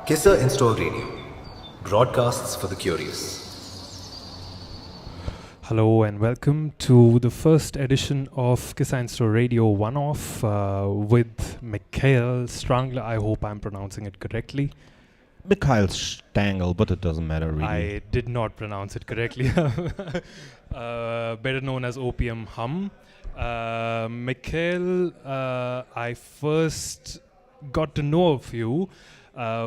KISSA In-Store Radio, broadcasts for the curious. Hello and welcome to the first edition of KISSA In-Store Radio one-off with Michail Stangl. I hope I'm pronouncing it correctly. Michail Stangl, but it doesn't matter really. I did not pronounce it correctly. Better known as Opium Hum. Michail, I first got to know of you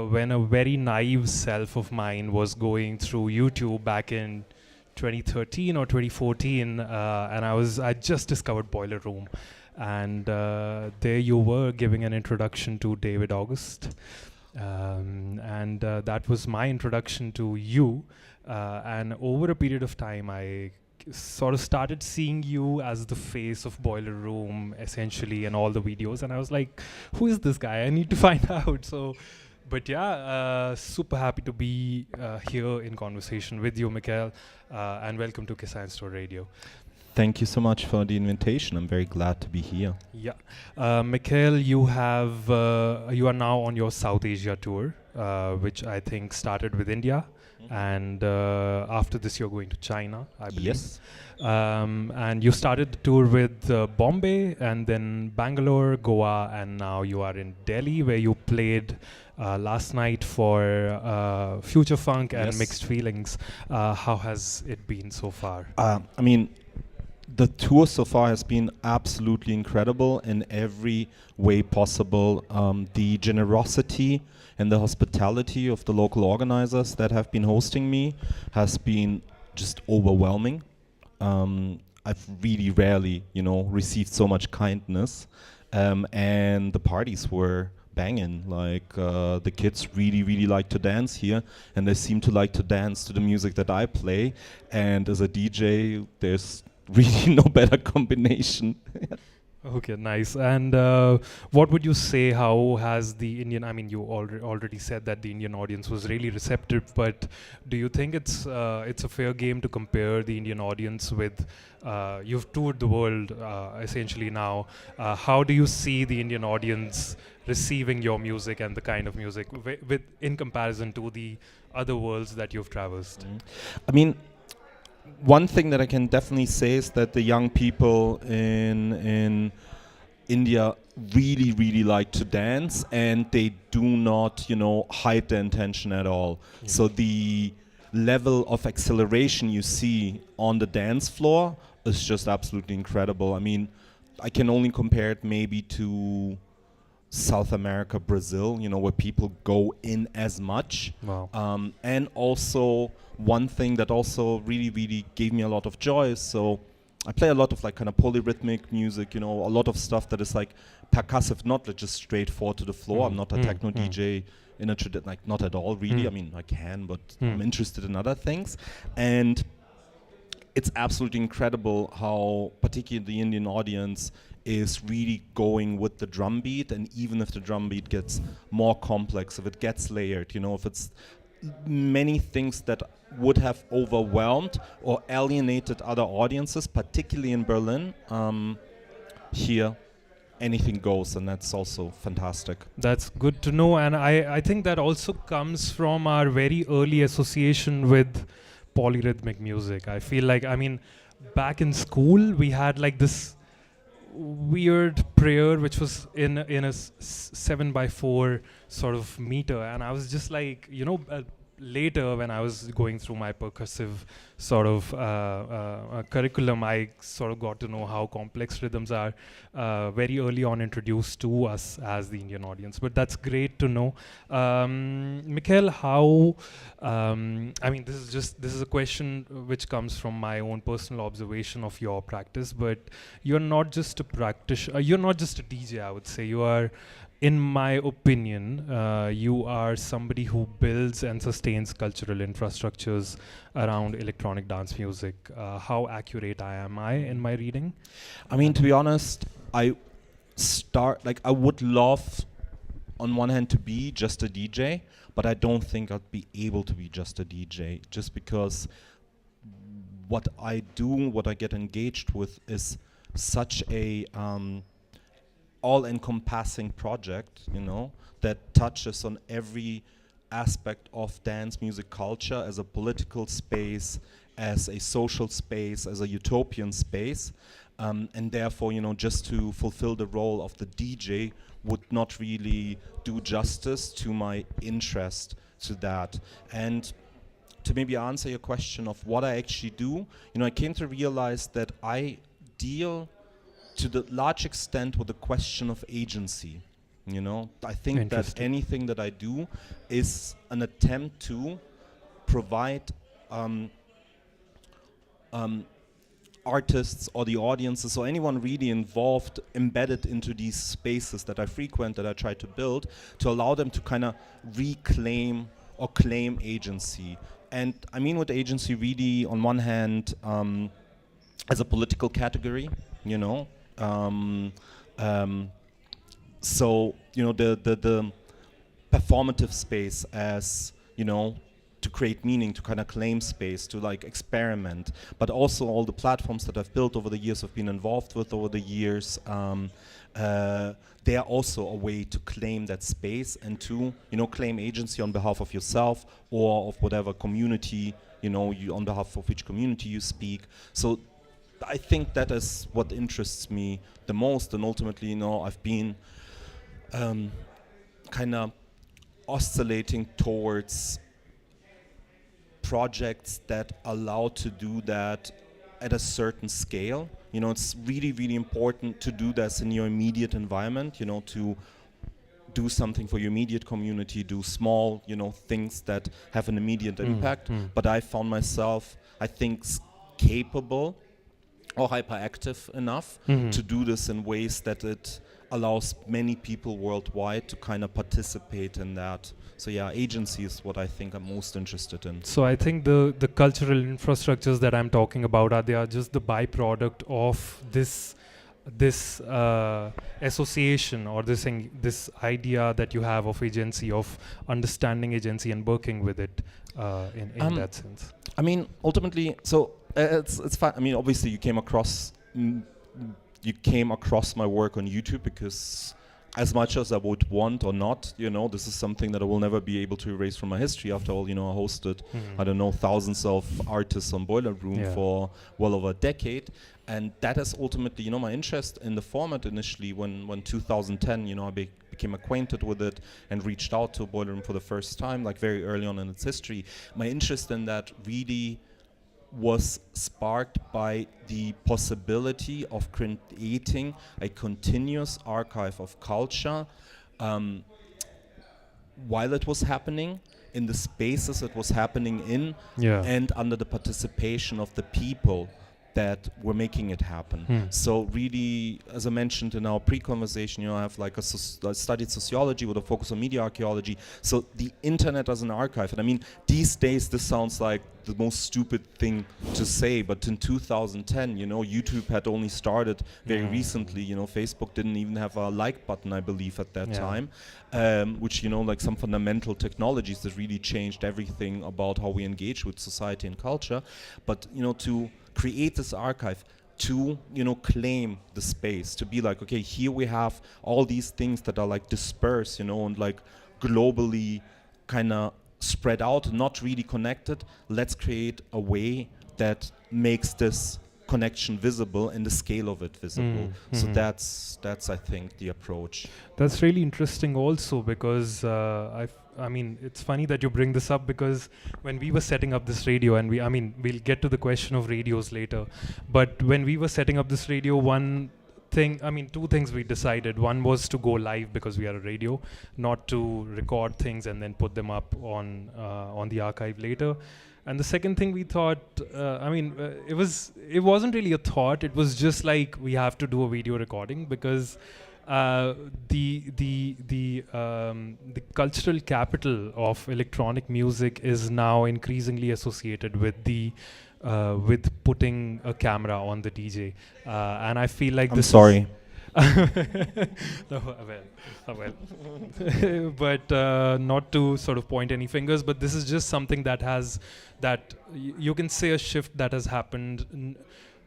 when a very naive self of mine was going through YouTube back in 2013 or 2014, and I just discovered Boiler Room, and there you were giving an introduction to David August, and that was my introduction to you, and over a period of time I sort of started seeing you as the face of Boiler Room essentially in all the videos, and I was like, who is this guy? I need to find out. But yeah, super happy to be here in conversation with you, Michail, and welcome to KISSA In-Store Radio. Thank you so much for the invitation. I'm very glad to be here. Yeah, Michail, you are now on your South Asia tour, which I think started with India, and after this you're going to China, I believe. Yes. And you started the tour with Bombay, and then Bangalore, Goa, and now you are in Delhi, where you played last night for Future Funk and Yes. Mixed Feelings. How has it been so far? The tour so far has been absolutely incredible in every way possible. The generosity and the hospitality of the local organizers that have been hosting me has been just overwhelming. I've really rarely, received so much kindness, and the parties were banging. Like the kids really, really like to dance here, and they seem to like to dance to the music that I play. And as a DJ, there's really no better combination. Okay, nice. And what would you say, how has the Indian, you already said that the Indian audience was really receptive, but do you think it's a fair game to compare the Indian audience with, you've toured the world essentially now, how do you see the Indian audience receiving your music and the kind of music in comparison to the other worlds that you've traversed? One thing that I can definitely say is that the young people in India really, really like to dance, and they do not, hide their intention at all. Yeah. So the level of acceleration you see on the dance floor is just absolutely incredible. I can only compare it maybe to South America, Brazil, where people go in as much. Wow. And also one thing that also really, really gave me a lot of joy is, so I play a lot of kind of polyrhythmic music, a lot of stuff that is like percussive, not just straight forward to the floor. I'm not a techno DJ in a not at all really. I can, but I'm interested in other things. And it's absolutely incredible how particularly the Indian audience is really going with the drum beat, and even if the drum beat gets more complex, if it gets layered, if it's many things that would have overwhelmed or alienated other audiences, particularly in Berlin, here anything goes, and that's also fantastic. That's good to know, and I think that also comes from our very early association with polyrhythmic music. I feel like, back in school we had this weird prayer which was in a 7x4 sort of meter, and I was just like, later when I was going through my percussive sort of curriculum, I sort of got to know how complex rhythms are very early on introduced to us as the Indian audience. But that's great to know. Michail, how, this is a question which comes from my own personal observation of your practice, but you're not just a practitioner, you're not just a DJ, I would say. You are, in my opinion, you are somebody who builds and sustains cultural infrastructures around electronic dance music. How accurate am I in my reading? To be honest, I would love on one hand to be just a DJ, but I don't think I'd be able to be just a DJ, just because what I do, what I get engaged with is such a all-encompassing project, that touches on every aspect of dance music culture as a political space, as a social space, as a utopian space, and therefore, just to fulfill the role of the DJ would not really do justice to my interest to that. And to maybe answer your question of what I actually do, I came to realize that I deal to the large extent with the question of agency. I think that anything that I do is an attempt to provide artists or the audiences or anyone really involved, embedded into these spaces that I frequent, that I try to build, to allow them to kind of reclaim or claim agency. And I mean with agency really, on one hand, as a political category, so, the performative space as, to create meaning, to kind of claim space, to like experiment, but also all the platforms that I've built over the years, I've been involved with over the years, they are also a way to claim that space and to, claim agency on behalf of yourself or of whatever community, you on behalf of which community you speak. So I think that is what interests me the most, and ultimately, I've been kind of oscillating towards projects that allow to do that at a certain scale. It's really, really important to do this in your immediate environment, to do something for your immediate community, do small, things that have an immediate impact. But I found myself, I think, capable or hyperactive enough to do this in ways that it allows many people worldwide to kind of participate in that. So yeah, agency is what I think I'm most interested in. So I think the cultural infrastructures that I'm talking about they are just the byproduct of this association or this idea that you have of agency, of understanding agency and working with it in that sense. I mean, ultimately, so it's fine. I mean, obviously, you came across my work on YouTube because, as much as I would want or not, this is something that I will never be able to erase from my history. After all, I hosted, I don't know, thousands of artists on Boiler Room for well over a decade. And that is ultimately, my interest in the format initially when 2010, I became acquainted with it and reached out to Boiler Room for the first time, like very early on in its history. My interest in that really was sparked by the possibility of creating a continuous archive of culture while it was happening, in the spaces it was happening in, and under the participation of the people that were making it happen. So really, as I mentioned in our pre-conversation, I have like I studied sociology with a focus on media archaeology. So the internet as an archive, and I mean, these days this sounds like the most stupid thing to say, but in 2010, YouTube had only started very recently. Facebook didn't even have a like button, I believe, at that time, which, like some fundamental technologies that really changed everything about how we engage with society and culture. But, to create this archive, to claim the space, to be like, okay, here we have all these things that are like dispersed, and like globally kind of spread out, not really connected. Let's create a way that makes this connection visible and the scale of it visible. So that's I think the approach. That's really interesting also, because I mean, it's funny that you bring this up, because when we were setting up this radio, and we'll get to the question of radios later, but when we were setting up this radio, two things we decided. One was to go live because we are a radio, not to record things and then put them up on the archive later. And the second thing we thought, it wasn't really a thought. It was just like, we have to do a video recording, because the cultural capital of electronic music is now increasingly associated with with putting a camera on the DJ, and I feel like I'm sorry. Well. But not to sort of point any fingers, but this is just something that you can say a shift that has happened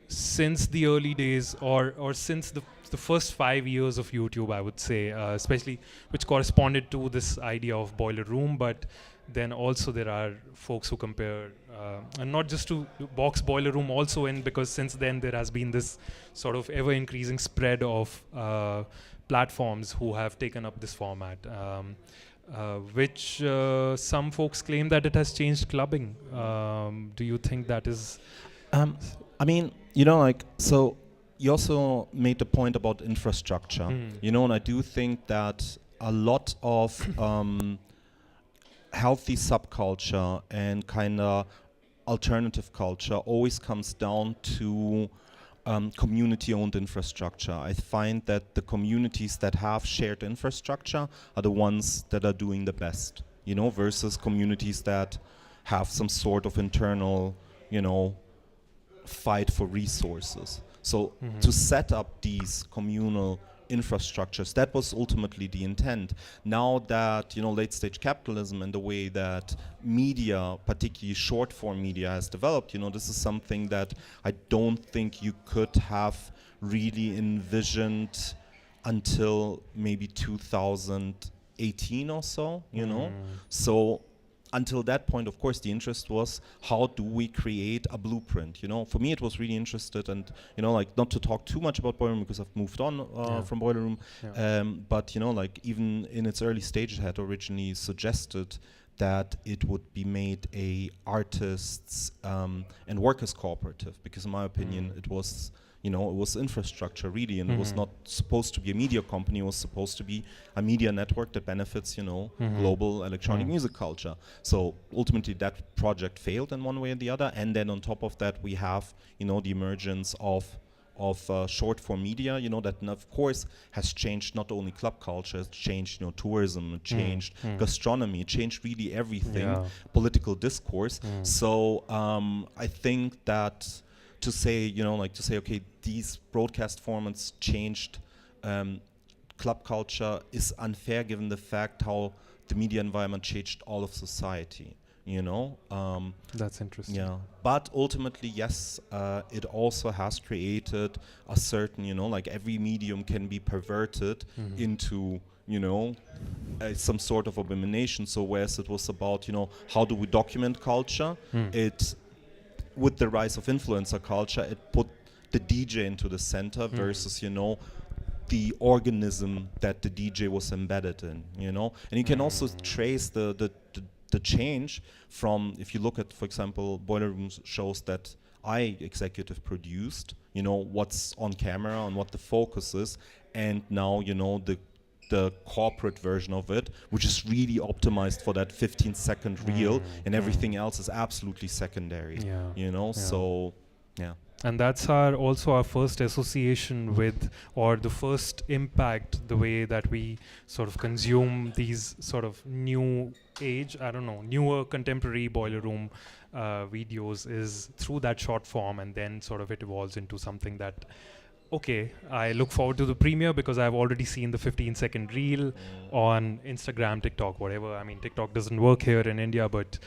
since the early days, or since the first 5 years of YouTube, I would say, especially, which corresponded to this idea of Boiler Room. But then also there are folks who compare, and not just to Box Boiler Room also, because since then there has been this sort of ever increasing spread of platforms who have taken up this format, which some folks claim that it has changed clubbing. Do you think that is? I mean, you know, like, so you also made the point about infrastructure, you know, and I do think that a lot of healthy subculture and kind of alternative culture always comes down to community-owned infrastructure. I find that the communities that have shared infrastructure are the ones that are doing the best, you know, versus communities that have some sort of internal, you know, fight for resources. So to set up these communal infrastructures, that was ultimately the intent. Now that, you know, late stage capitalism and the way that media, particularly short form media, has developed, you know, this is something that I don't think you could have really envisioned until maybe 2018 or so, you know. So until that point, of course, the interest was, how do we create a blueprint? You know, for me, it was really interested, and, you know, like, not to talk too much about Boiler Room because I've moved on from Boiler Room, but, you know, like, even in its early stage, it had originally suggested that it would be made a artists and workers cooperative, because in my opinion, it was, you know, it was infrastructure really, and it was not supposed to be a media company. It was supposed to be a media network that benefits, you know, global electronic music culture. So ultimately that project failed in one way or the other, and then on top of that we have, you know, the emergence of short form media, you know, that of course has changed not only club culture, it's changed, you know, tourism, it changed gastronomy, it changed really everything, political discourse. So I think that to say, you know, like, to say, okay, these broadcast formats changed club culture is unfair, given the fact how the media environment changed all of society, you know. That's interesting. Yeah, but ultimately, yes, it also has created a certain, you know, like, every medium can be perverted into, you know, some sort of abomination. So whereas it was about, you know, how do we document culture, it, with the rise of influencer culture, it put the DJ into the center versus, you know, the organism that the DJ was embedded in, you know. And you can also trace the change from, if you look at, for example, Boiler Room shows that I executive produced, you know, what's on camera and what the focus is, and now, you know, the corporate version of it, which is really optimized for that 15-second reel, and everything else is absolutely secondary, you know. So yeah. And that's also our first association with, or the first impact, the way that we sort of consume these sort of new age, I don't know, newer contemporary Boiler Room videos is through that short form, and then sort of it evolves into something that, okay, I look forward to the premiere because I've already seen the 15-second reel on Instagram, TikTok, whatever. I mean, TikTok doesn't work here in India, but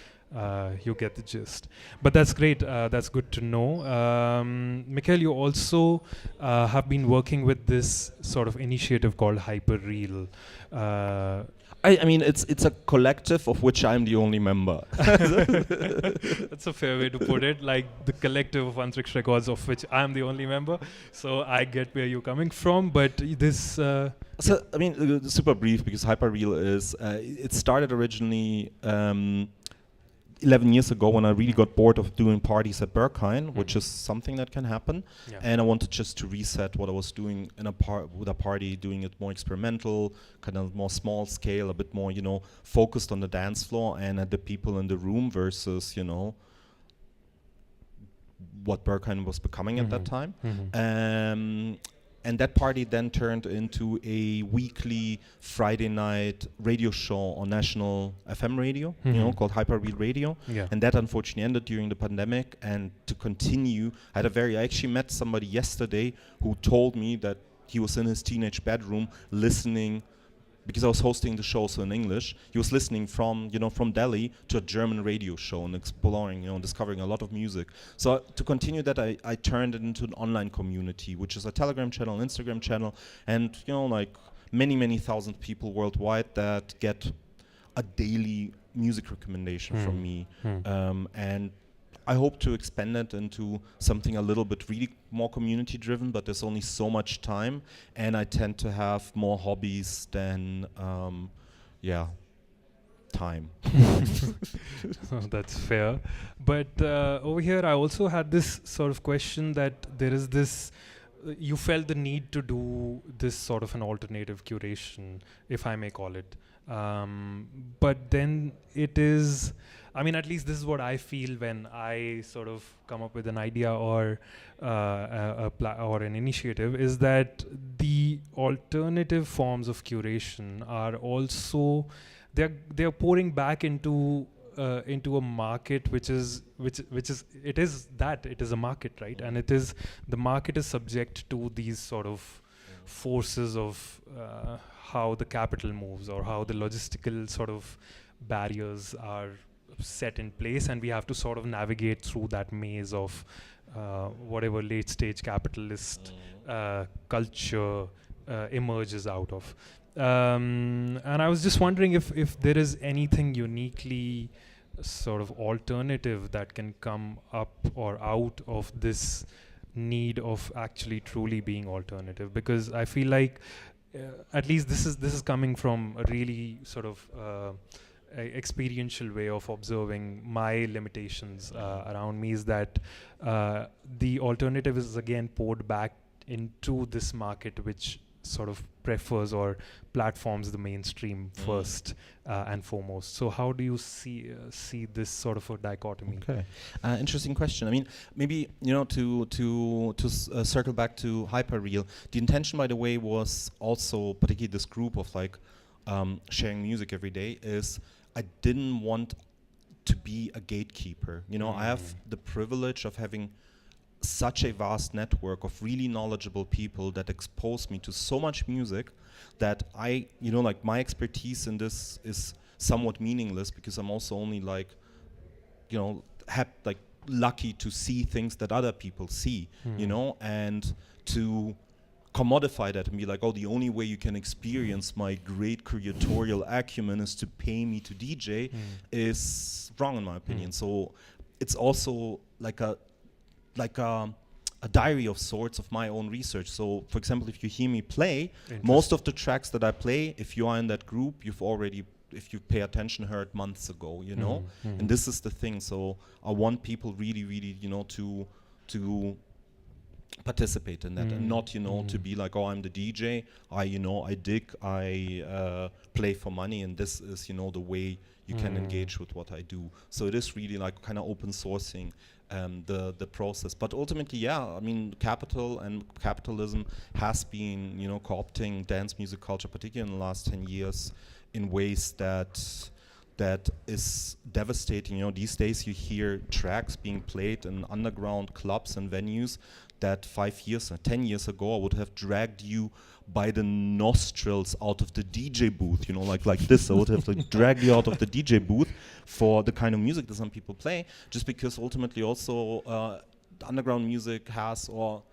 you get the gist. But that's great. That's good to know. Michail, you also have been working with this sort of initiative called Hyper Reel. I mean, it's a collective of which I'm the only member. That's a fair way to put it. Like, the collective of Antariksh Records, of which I'm the only member. So I get where you're coming from. But this... So, I mean, super brief, because Hyperreal is... it started originally 11 years ago when I really got bored of doing parties at Berghain, which is something that can happen. Yeah. And I wanted just to reset what I was doing in with a party, doing it more experimental, kind of more small scale, a bit more, you know, focused on the dance floor and at the people in the room versus, you know, what Berghain was becoming at that time. And that party then turned into a weekly Friday night radio show on national FM radio, you know, called Hyperreal Radio. Yeah. And that unfortunately ended during the pandemic. And to continue, I actually met somebody yesterday who told me that he was in his teenage bedroom listening, because I was hosting the show so in English, he was listening from, you know, from Delhi to a German radio show and exploring, you know, discovering a lot of music. So to continue that, I turned it into an online community, which is a Telegram channel, Instagram channel, and, you know, like many thousand people worldwide that get a daily music recommendation from me, and I hope to expand it into something a little bit really more community driven, but there's only so much time, and I tend to have more hobbies than time. That's fair. But over here, I also had this sort of question that there is this. You felt the need to do this sort of an alternative curation, if I may call it. But then it is. I mean, at least this is what I feel when I sort of come up with an idea or or an initiative, is that the alternative forms of curation are also they're pouring back into a market which is a market, right? And the market is subject to these sort of forces of how the capital moves or how the logistical sort of barriers are set in place, and we have to sort of navigate through that maze of whatever late stage capitalist culture emerges out of. And I was just wondering if there is anything uniquely sort of alternative that can come up or out of this need of actually truly being alternative, because I feel like at least this is coming from a really sort of experiential way of observing my limitations around me, is that the alternative is again poured back into this market which sort of prefers or platforms the mainstream first and foremost. So how do you see this sort of a dichotomy? Okay, interesting question. I mean, maybe to circle back to Hyperreal. The intention, by the way, was also particularly this group of like sharing music every day. Is I didn't want to be a gatekeeper. I have the privilege of having such a vast network of really knowledgeable people that expose me to so much music that I, like my expertise in this is somewhat meaningless, because I'm also only like, lucky to see things that other people see, and to commodify that and be like, oh, the only way you can experience my great curatorial acumen is to pay me to DJ is wrong in my opinion. So it's also like a diary of sorts of my own research. So, for example, if you hear me play, most of the tracks that I play, if you are in that group, you've already, if you pay attention, heard months ago, And this is the thing. So I want people really, really, to participate in that and not, to be like, oh, I'm the DJ, I dig, I play for money, and this is, the way you can engage with what I do. So it is really like kind of open sourcing the process. But ultimately, I mean, capital and capitalism has been, co-opting dance music culture, particularly in the last 10 years, in ways that is devastating. These days you hear tracks being played in underground clubs and venues that 5 years or 10 years ago I would have dragged you by the nostrils out of the DJ booth, like this. I would have dragged you out of the DJ booth for the kind of music that some people play, just because ultimately also underground music has, or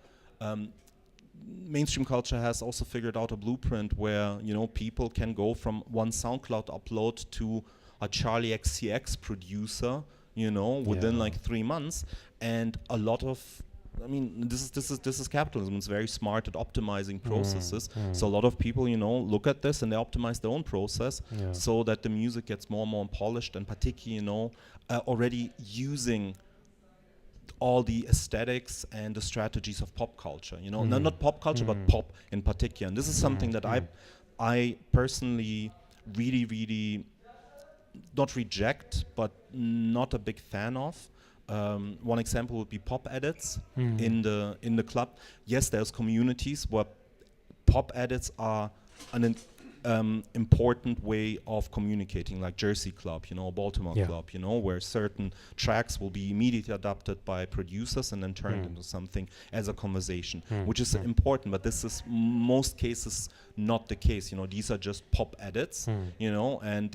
mainstream culture has also figured out a blueprint where, people can go from one SoundCloud upload to a Charlie XCX producer, within like 3 months. And a lot of, I mean, this is capitalism. It's very smart at optimizing processes. So a lot of people, look at this and they optimize their own process so that the music gets more and more polished, and particularly, already using all the aesthetics and the strategies of pop culture. Not pop culture, but pop in particular. And this is something that I personally really, really not reject, but not a big fan of. One example would be pop edits in the club. Yes, there's communities where pop edits are an important way of communicating, like Jersey Club, Baltimore Club, where certain tracks will be immediately adapted by producers and then turned into something as a conversation, which is important. But this is most cases not the case. These are just pop edits, and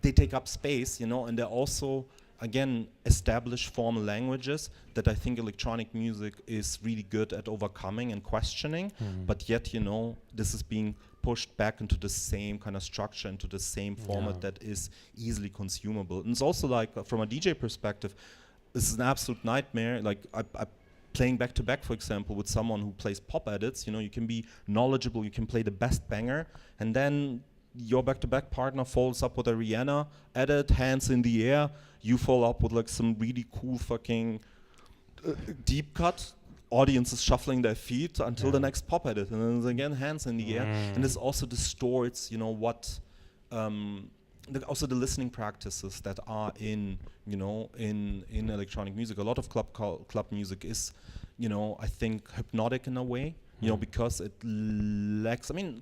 they take up space, and they're also again, established formal languages that I think electronic music is really good at overcoming and questioning, but yet, you know, this is being pushed back into the same kind of structure, into the same format that is easily consumable. And it's also like, from a DJ perspective, this is an absolute nightmare. Like, I playing back to back, for example, with someone who plays pop edits, you know, you can be knowledgeable, you can play the best banger, and then your back-to-back partner follows up with a Rihanna edit, hands in the air. You follow up with like some really cool fucking deep cut. Audience is shuffling their feet until the next pop edit, and then again hands in the air. And this also distorts, you know, what also the listening practices that are in, you know, in electronic music. A lot of club music is, you know, I think hypnotic in a way, you know, because it lacks. I mean,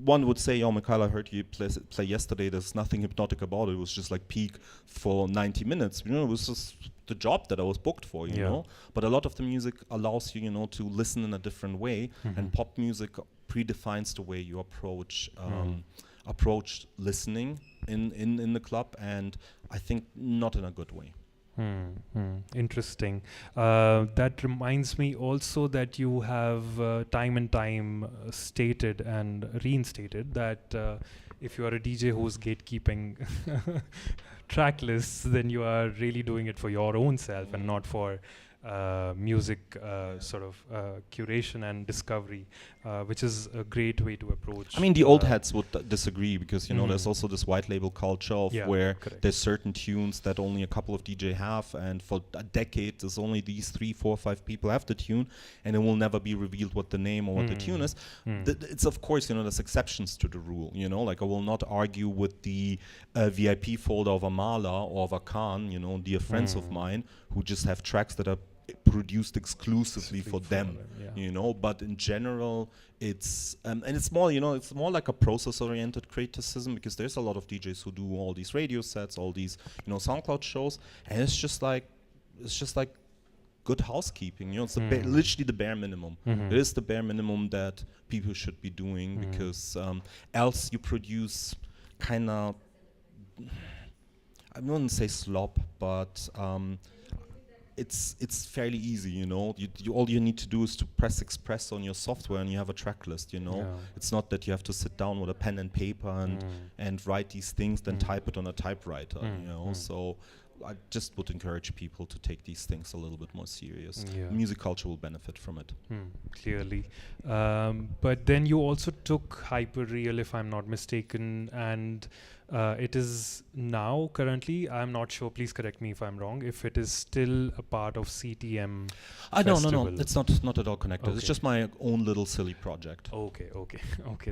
one would say, oh, Michail, I heard you play yesterday. There's nothing hypnotic about it. It was just like peak for 90 minutes. You know, it was just the job that I was booked for, you know. But a lot of the music allows you, you know, to listen in a different way. And pop music predefines the way you approach listening in the club. And I think not in a good way. Interesting. That reminds me also that you have time and time stated and reinstated that if you are a DJ who's gatekeeping track lists, then you are really doing it for your own self and not for music sort of curation and discovery, which is a great way to approach. I mean, the old heads would disagree because, you know, there's also this white label culture of where there's certain tunes that only a couple of DJ have, and for a decade there's only these 3, 4, 5 people have the tune, and it will never be revealed what the name or what the tune is. It's of course, you know, there's exceptions to the rule, you know, like I will not argue with the VIP folder of a Mala or of a Khan, you know, dear friends of mine who just have tracks that are produced exclusively for them, you know. But in general, it's and it's more, you know, it's more like a process-oriented criticism, because there's a lot of DJs who do all these radio sets, all these, you know, SoundCloud shows, and it's just like good housekeeping, you know. It's literally the bare minimum. It is the bare minimum that people should be doing, because else you produce kind of, I wouldn't say slop, but it's fairly easy, you know. You all you need to do is to press express on your software and you have a track list, you know. It's not that you have to sit down with a pen and paper and write these things, then type it on a typewriter, you know. So I just would encourage people to take these things a little bit more serious. Music culture will benefit from it. Clearly. But then you also took Hyperreal, if I'm not mistaken, and it is now currently, I'm not sure, please correct me if I'm wrong, if it is still a part of CTM Festival. No, it's not at all connected. It's just my own little silly project. Okay,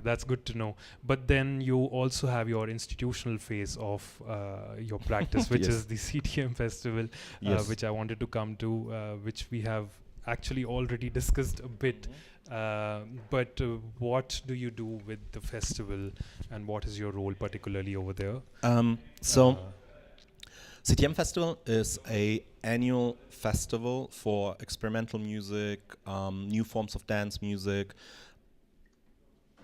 that's good to know. But then you also have your institutional phase of your practice, which is the CTM Festival, which I wanted to come to, which we have actually already discussed a bit. But what do you do with the festival, and what is your role particularly over there? So CTM Festival is a annual festival for experimental music, new forms of dance music,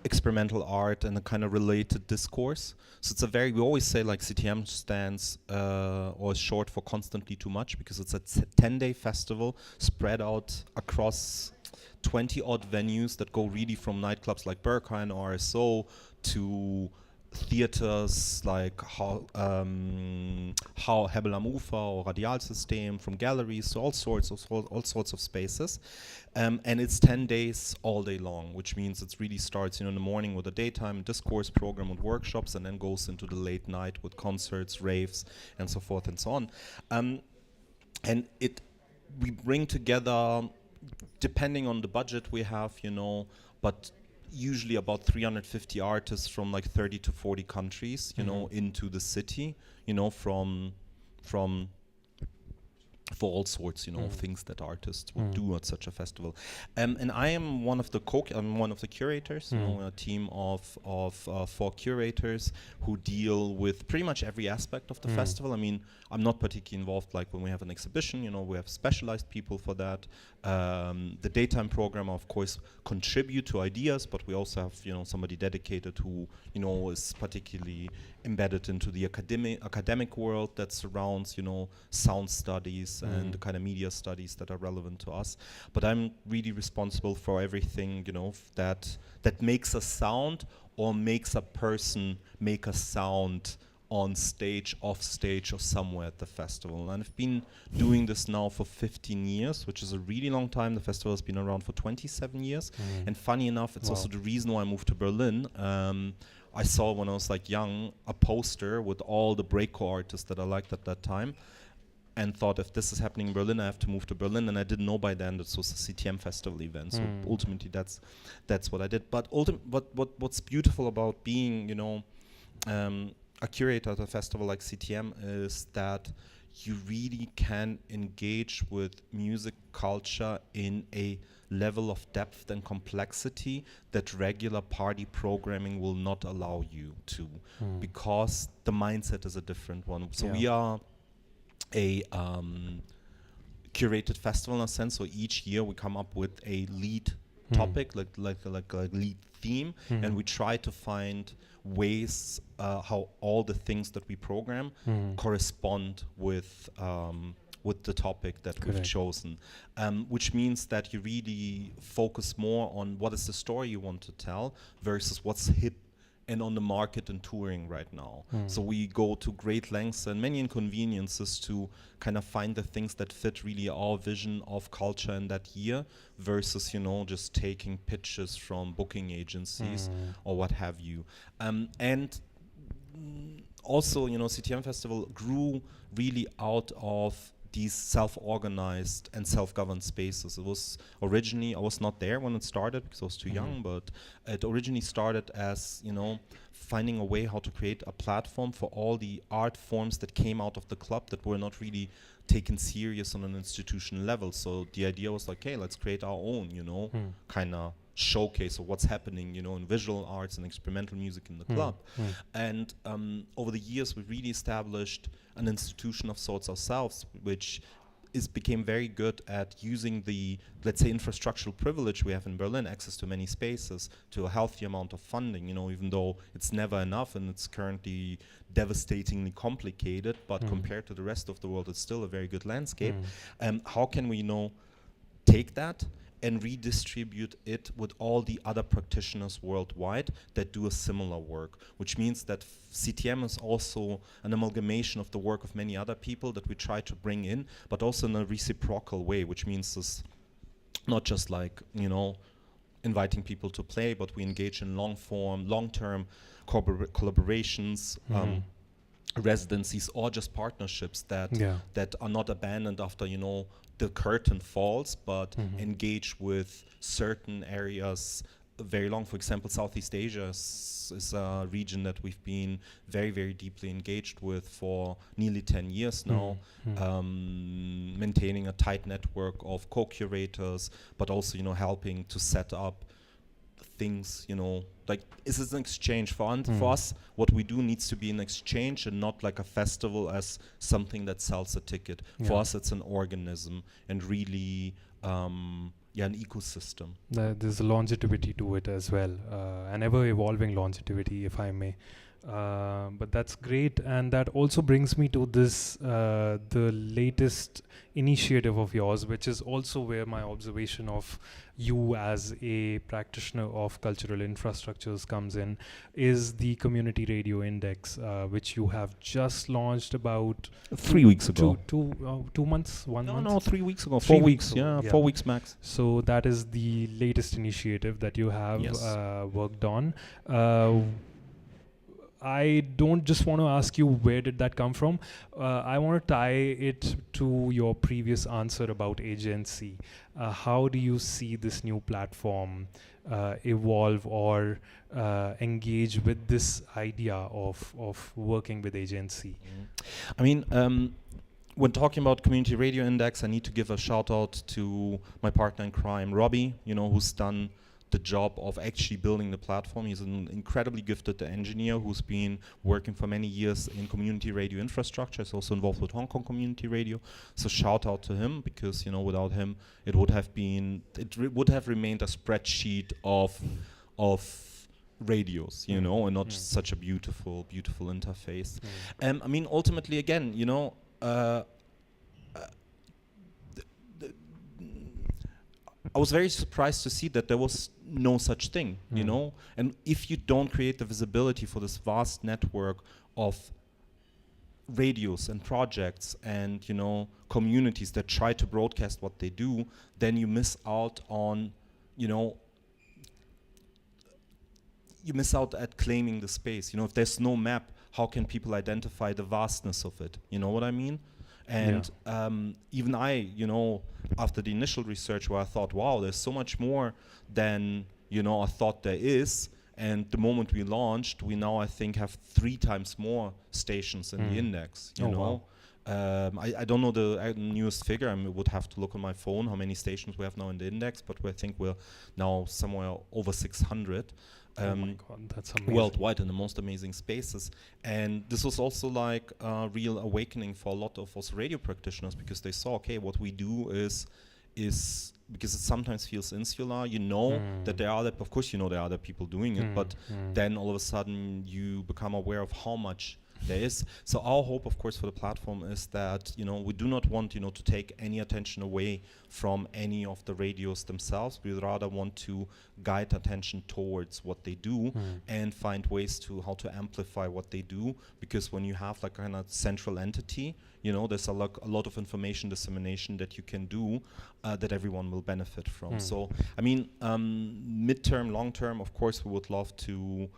experimental art, and a kind of related discourse. So it's we always say like CTM stands or is short for constantly too much, because it's a 10-day festival spread out across 20 odd venues that go really from nightclubs like Berghain or RSO to theaters like Hebel am Ufer or Radialsystem, from galleries to all sorts of spaces, and it's 10 days all day long, which means it really starts, you know, in the morning with a daytime discourse program with workshops, and then goes into the late night with concerts, raves, and so forth and so on. And we bring together, depending on the budget we have, you know, but usually about 350 artists from like 30 to 40 countries, you know, into the city, you know, from for all sorts, you know, things that artists would do at such a festival. And I am one of the I'm one of the curators, you know, a team of 4 curators who deal with pretty much every aspect of the festival. I mean, I'm not particularly involved, like when we have an exhibition, you know, we have specialized people for that. The daytime program, of course, contribute to ideas, but we also have, you know, somebody dedicated who, you know, is particularly embedded into the academic world that surrounds, sound studies and the kind of media studies that are relevant to us. But I'm really responsible for everything, that makes a sound or makes a person make a sound on stage, off stage, or somewhere at the festival. And I've been doing this now for 15 years, which is a really long time. The festival has been around for 27 years. And funny enough, it's also the reason why I moved to Berlin. I saw when I was young a poster with all the breakcore artists that I liked at that time, and thought, if this is happening in Berlin, I have to move to Berlin. And I didn't know by then this was a CTM Festival event. So ultimately, that's what I did. But what's beautiful about being, a curator at a festival like CTM is that you really can engage with music culture in a level of depth and complexity that regular party programming will not allow you to, because the mindset is a different one. So we are a curated festival in a sense. So each year we come up with a lead topic, like a lead theme, and we try to find ways how all the things that we program correspond with the topic that we've chosen, which means that you really focus more on what is the story you want to tell versus what's hip and on the market and touring right now. So we go to great lengths and many inconveniences to kind of find the things that fit really our vision of culture in that year versus, just taking pitches from booking agencies or what have you. And also, CTM Festival grew really out of these self-organized and self-governed spaces. It was originally, I was not there when it started because I was too young, but it originally started as, finding a way how to create a platform for all the art forms that came out of the club that were not really taken serious on an institutional level. So the idea was hey, let's create our own, kind of showcase of what's happening, in visual arts and experimental music in the club. And over the years, we really established an institution of sorts ourselves, which became very good at using the, let's say, infrastructural privilege we have in Berlin, access to many spaces, to a healthy amount of funding, even though it's never enough and it's currently devastatingly complicated, but compared to the rest of the world, it's still a very good landscape. How can we, take that and redistribute it with all the other practitioners worldwide that do a similar work, which means that CTM is also an amalgamation of the work of many other people that we try to bring in, but also in a reciprocal way, which means this not just inviting people to play, but we engage in long-term collaborations, residencies, or just partnerships that are not abandoned after the curtain falls, but engage with certain areas very long. For example, Southeast Asia is a region that we've been very, very deeply engaged with for nearly 10 years now, maintaining a tight network of co-curators, but also helping to set up things, this is an exchange for us. What we do needs to be an exchange and not like a festival as something that sells a ticket. For us, it's an organism and really, an ecosystem. There's a longevity to it as well, an ever-evolving longevity, if I may. But that's great, and that also brings me to this the latest initiative of yours, which is also where my observation of you as a practitioner of cultural infrastructures comes in, is the Community Radio Index, which you have just launched about 3 weeks ago. 2 months, 1 month? No, 3 weeks ago. 4 weeks, 4 weeks max. So that is the latest initiative that you have worked on. I don't just want to ask you where did that come from. I want to tie it to your previous answer about agency. How do you see this new platform evolve or engage with this idea of working with agency? I mean, when talking about Community Radio Index, I need to give a shout out to my partner in crime, Robbie, who's done the job of actually building the platform. He's an incredibly gifted engineer who's been working for many years in community radio infrastructure. He's also involved with Hong Kong Community Radio. So shout out to him, because without him it would have remained a spreadsheet of radios, you know, and not just such a beautiful interface. I mean, ultimately, again, you know, I was very surprised to see that there was no such thing, you know, and if you don't create the visibility for this vast network of radios and projects and, you know, communities that try to broadcast what they do, then you miss out on, you know, you miss out at claiming the space. You know, if there's no map, how can people identify the vastness of it? You know what I mean? And even I, you know, after the initial research where I thought, wow, there's so much more than, you know, I thought there is. And the moment we launched, we now, I think, have 3 times more stations in the index, you know. Wow. I don't know the newest figure. I would have to look on my phone how many stations we have now in the index, but I think we're now somewhere over 600. Oh my God, that's amazing. Worldwide in the most amazing spaces. And this was also like a real awakening for a lot of also radio practitioners, because they saw, okay, what we do is because it sometimes feels insular, you know, that there are other, of course you know there are other people doing it, but then all of a sudden you become aware of how much there is. So our hope, of course, for the platform is that, you know, we do not want, you know, to take any attention away from any of the radios themselves. We rather want to guide attention towards what they do and find ways to how to amplify what they do. Because when you have like a kind of central entity, you know, there's a lot of information dissemination that you can do that everyone will benefit from. So, I mean, midterm, long term, of course, we would love to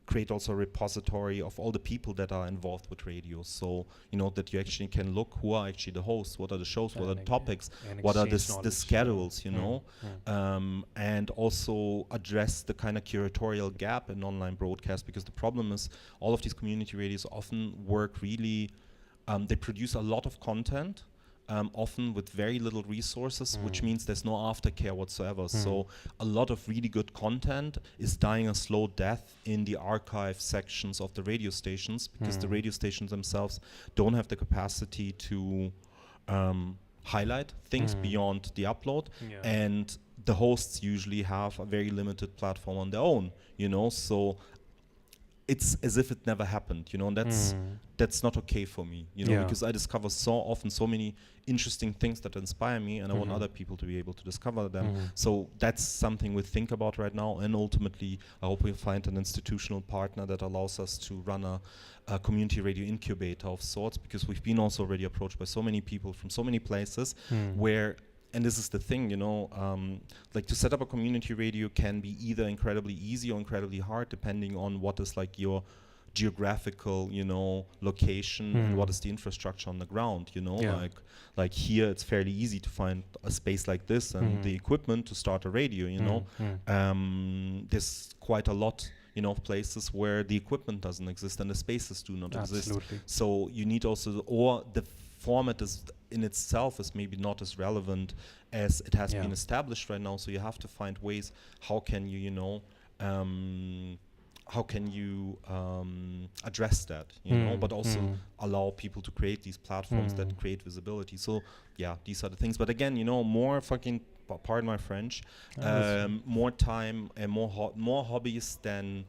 create also a repository of all the people that are involved with radio. So, you know, that you actually can look who are actually the hosts, what are the shows, what are the topics, what are the schedules, you know, and also address the kind of curatorial gap in online broadcast, because the problem is all of these community radios often work really, they produce a lot of content, often with very little resources, which means there's no aftercare whatsoever. So a lot of really good content is dying a slow death in the archive sections of the radio stations, because the radio stations themselves don't have the capacity to highlight things beyond the upload. And the hosts usually have a very limited platform on their own, you know, so it's as if it never happened, you know, and that's not okay for me, you know, because I discover so often so many interesting things that inspire me, and I want other people to be able to discover them. So that's something we think about right now, and ultimately I hope we find an institutional partner that allows us to run a community radio incubator of sorts, because we've been also already approached by so many people from so many places where, and this is the thing, you know, like to set up a community radio can be either incredibly easy or incredibly hard, depending on what is like your geographical, you know, location and what is the infrastructure on the ground, you know, like here it's fairly easy to find a space like this and the equipment to start a radio, you know. There's quite a lot, you know, of places where the equipment doesn't exist and the spaces do not exist. So you need also, or the format is in itself is maybe not as relevant as it has been established right now. So you have to find ways, how can you, you know, how can you address that, you know, but also allow people to create these platforms that create visibility. So yeah, these are the things. But again, you know, more fucking, pardon my French, more time and more hobbies than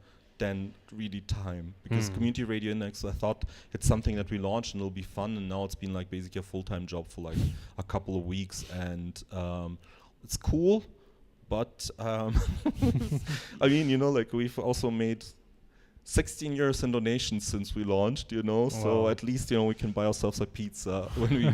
really time, because Community Radio Index, I thought it's something that we launched and it'll be fun, and now it's been like basically a full-time job for like a couple of weeks, and it's cool, but I mean, you know, like we've also made 16 years in donations since we launched, you know, so at least, you know, we can buy ourselves a pizza when we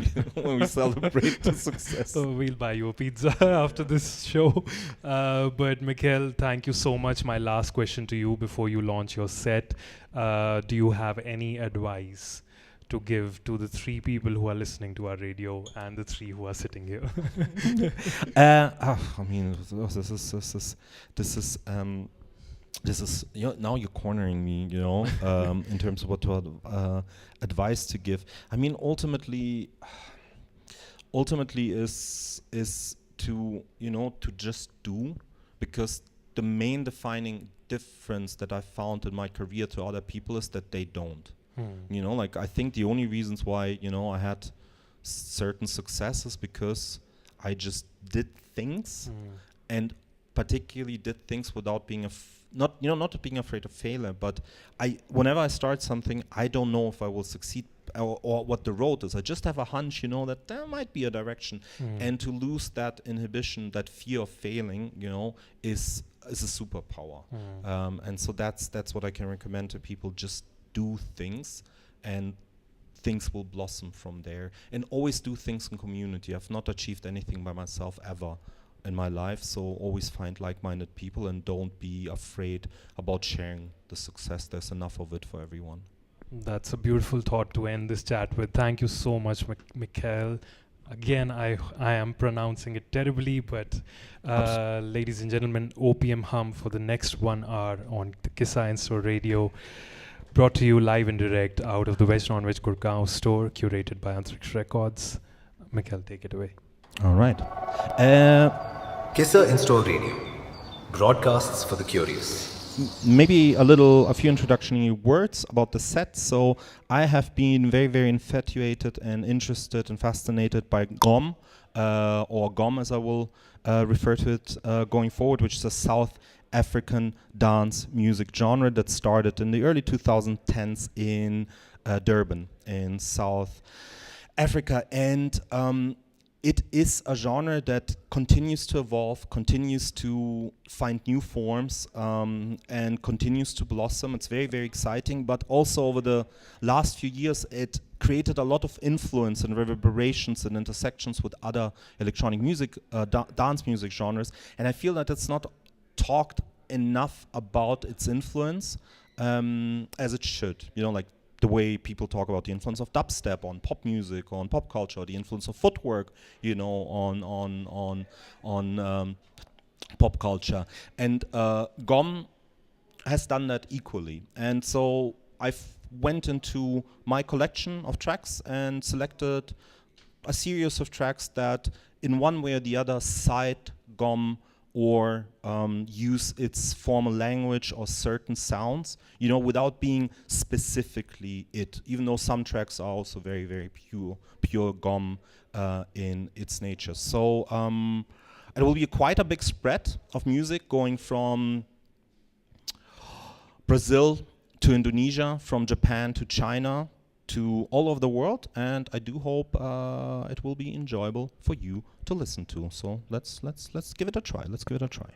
when we celebrate the success. So we'll buy you a pizza after this show. But Michail, thank you so much. My last question to you before you launch your set. Do you have any advice to give to the 3 people who are listening to our radio and the 3 who are sitting here? I mean, this is you know, now you're cornering me, you know, in terms of what to advice to give. I mean, ultimately is to, you know, to just do, because the main defining difference that I found in my career to other people is that they don't. You know, like I think the only reasons why, you know, I had certain successes because I just did things, and particularly did things without being not being afraid of failure, but whenever I start something, I don't know if I will succeed or what the road is. I just have a hunch, that there might be a direction, and to lose that inhibition, that fear of failing, is a superpower. And so that's what I can recommend to people. Just do things, and things will blossom from there. And always do things in community. I've not achieved anything by myself ever in my life, so always find like-minded people and don't be afraid about sharing the success. There's enough of it for everyone. That's a beautiful thought to end this chat with. Thank you so much, Michail. Again, I am pronouncing it terribly, but ladies and gentlemen, Opium Hum for the next 1 hour on the KISSA In-Store Radio, brought to you live and direct out of the Veg Non-Veg Gurgaon store, curated by Antariksh Records. Michail, take it away. All right. KISSA In-Store Radio, broadcasts for the curious. Maybe a few introductory words about the set. So I have been very, very infatuated and interested and fascinated by grime, or gom as I will refer to it going forward, which is a South African dance music genre that started in the early 2010s in Durban in South Africa. And it is a genre that continues to evolve, continues to find new forms, and continues to blossom. It's very, very exciting, but also over the last few years, it created a lot of influence and reverberations and intersections with other electronic music, dance music genres. And I feel that it's not talked enough about its influence as it should. Like the way people talk about the influence of dubstep on pop music, on pop culture, the influence of footwork, on pop culture. And GOM has done that equally. And so I went into my collection of tracks and selected a series of tracks that in one way or the other cite GOM or use its formal language or certain sounds, without being specifically it, even though some tracks are also very, very pure GOM in its nature. So it will be quite a big spread of music going from Brazil to Indonesia, from Japan to China, to all over the world, and I do hope it will be enjoyable for you to listen to. So let's give it a try. Let's give it a try.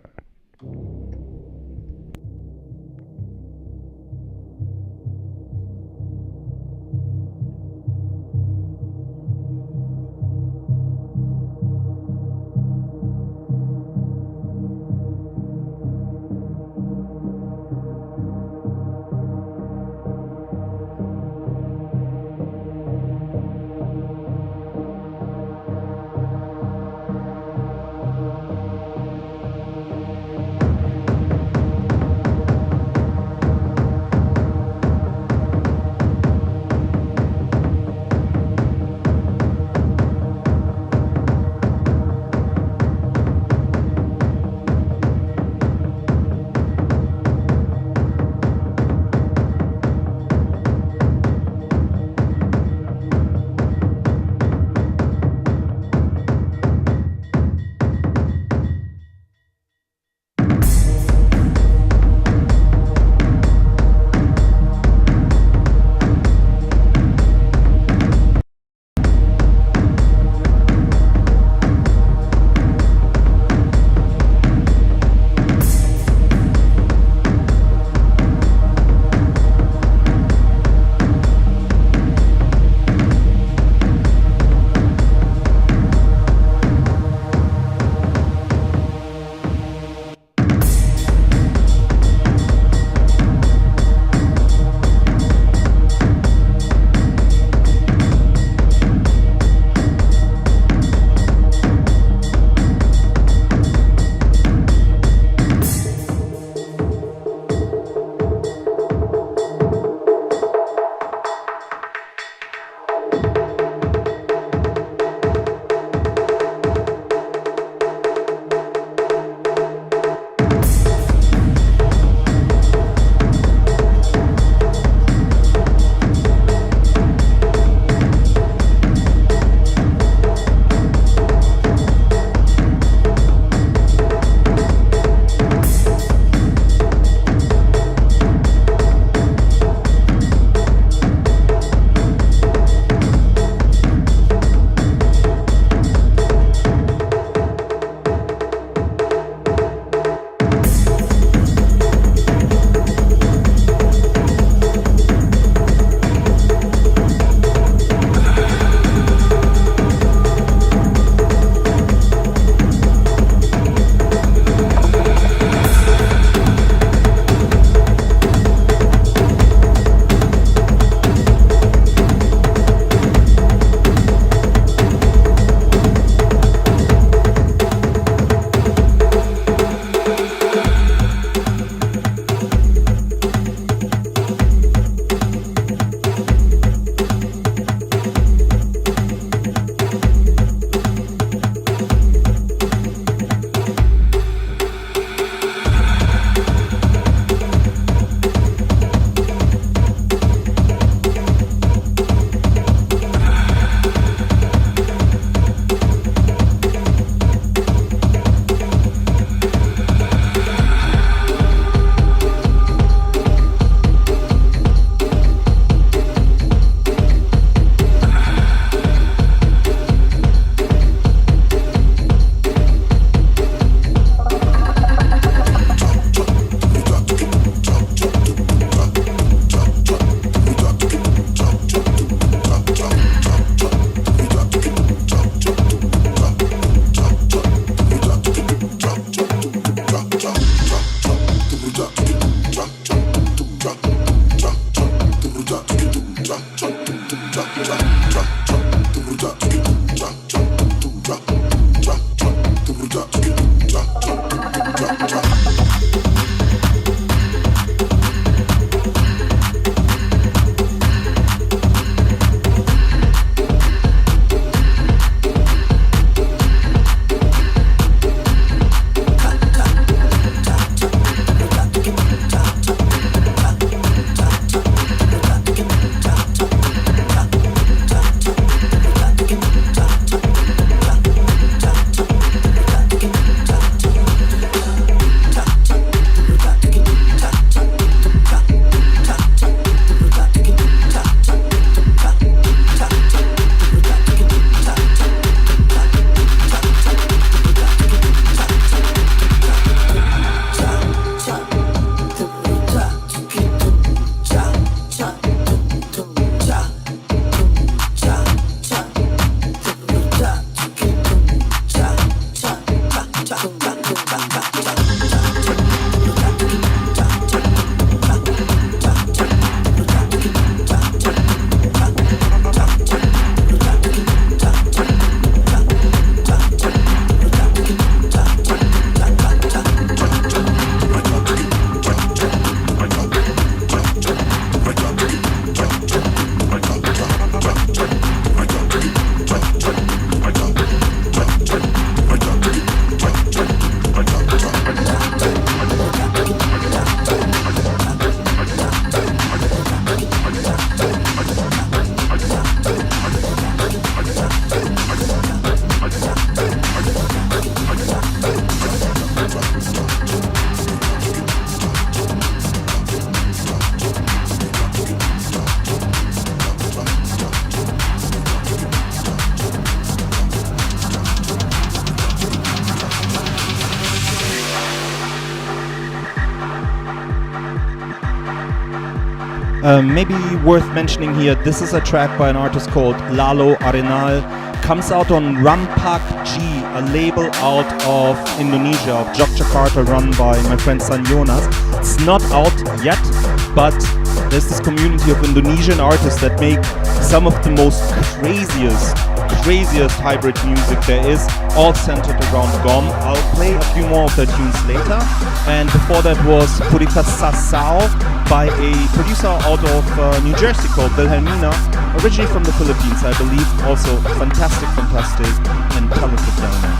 Maybe worth mentioning here, this is a track by an artist called Lalo Arenal. Comes out on Rampak G, a label out of Indonesia, of Yogyakarta, run by my friend San Jonas. It's not out yet, but there's this community of Indonesian artists that make some of the most craziest hybrid music there is, all centered around GOM. I'll play a few more of their tunes later. And before that was Purita Sasao by a producer out of New Jersey called Wilhelmina, originally from the Philippines, I believe. Also fantastic and talented young man.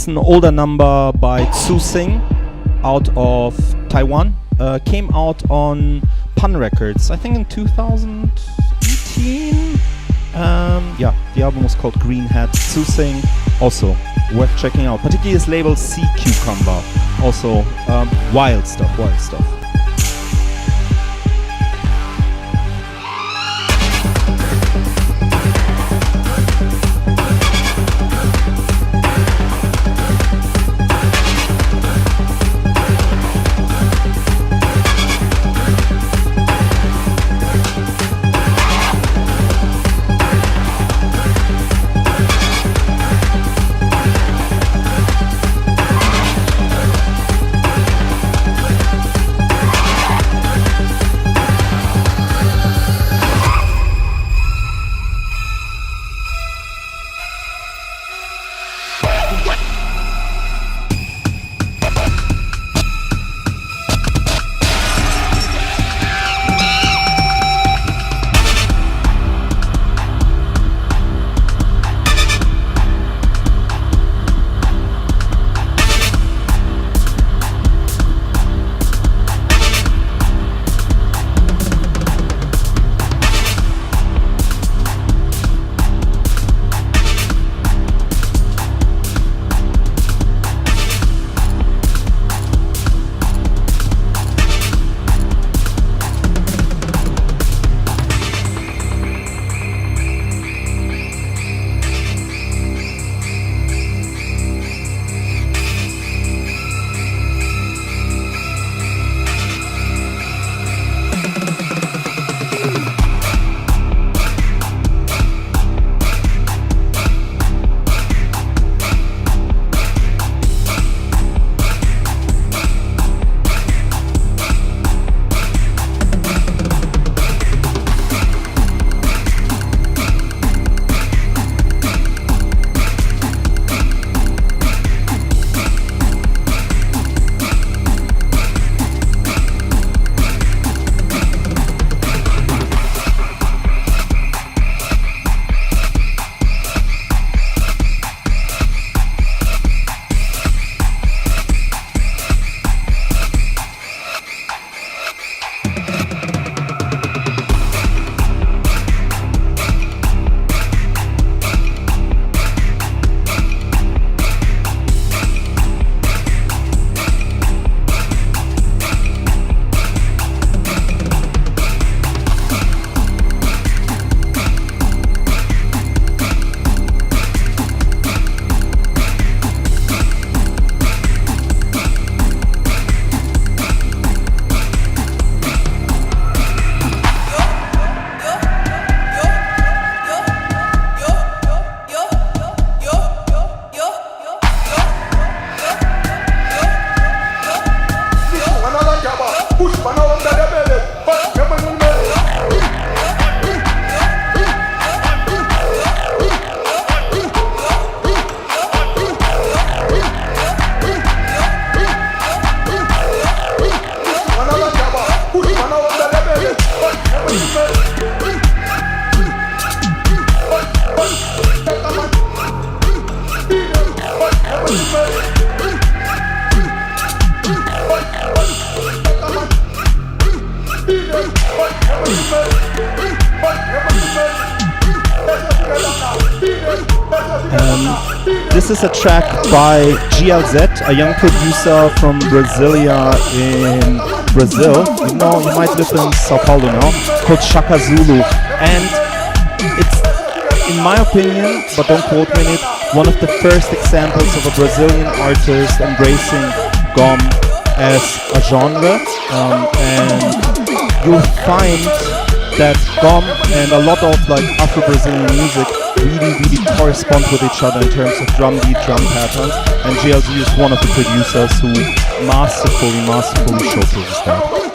An older number by Tsu Sing out of Taiwan. Came out on Pun Records, I think in 2018. Yeah, the album was called Green Hat. Tsu Sing, also worth checking out. Particularly his label Sea Cucumber. Also wild stuff. This is a track by GLZ, a young producer from Brasilia in Brazil. You know, you might live in Sao Paulo now, called Shaka Zulu. And it's, in my opinion, but don't quote me on it, one of the first examples of a Brazilian artist embracing GOM as a genre. And you'll find that GOM and a lot of like Afro-Brazilian music really correspond with each other in terms of drum beat, drum patterns, and GLZ is one of the producers who masterfully showcases that.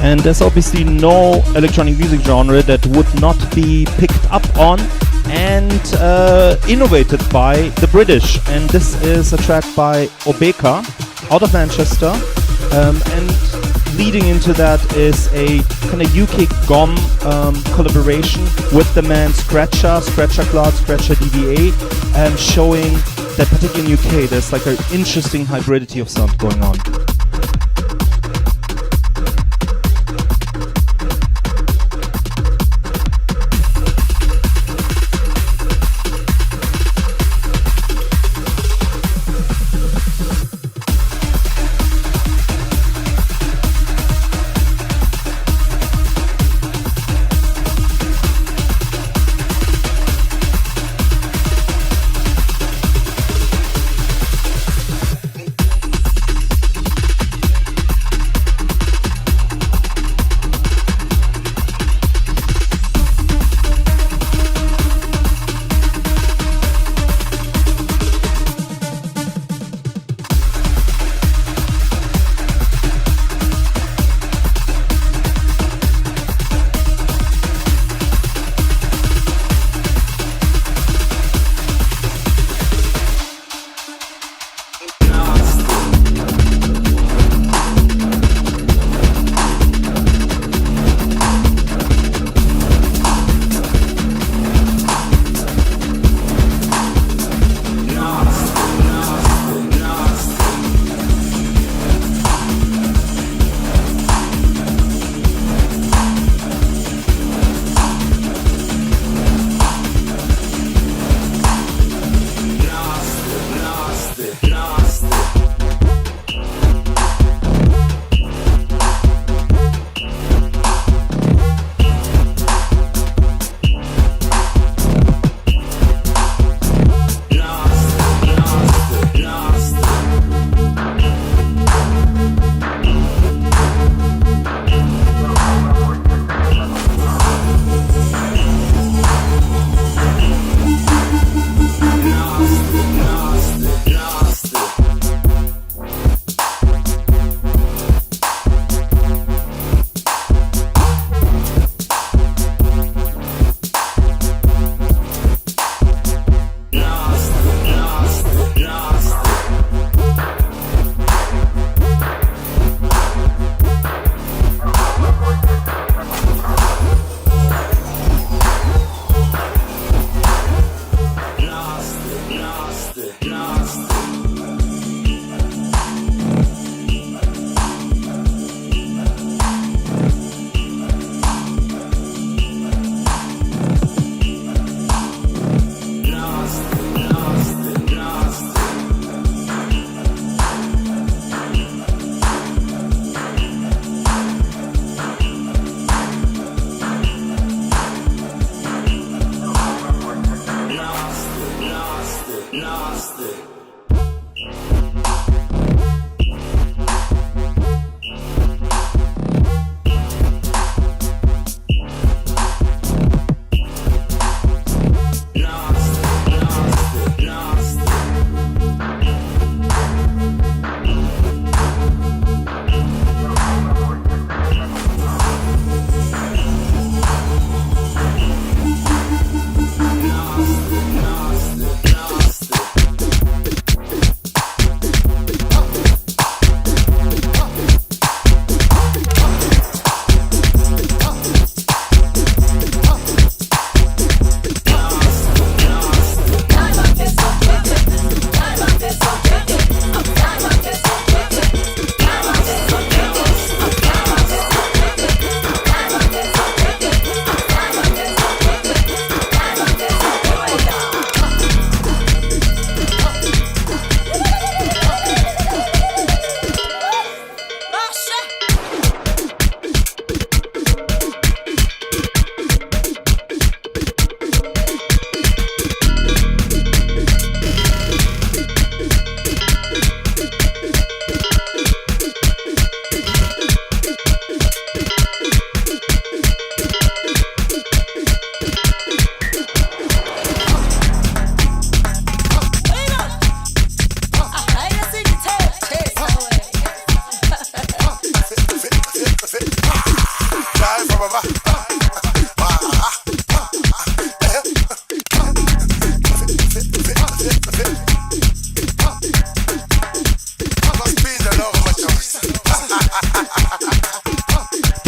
And there's obviously no electronic music genre that would not be picked up on and innovated by the British. And this is a track by Obeka out of Manchester. And leading into that is a kind of UK GOM collaboration with the man Scratcha Cloud, Scratcha DVA, showing that particularly in UK there's like an interesting hybridity of sound going on.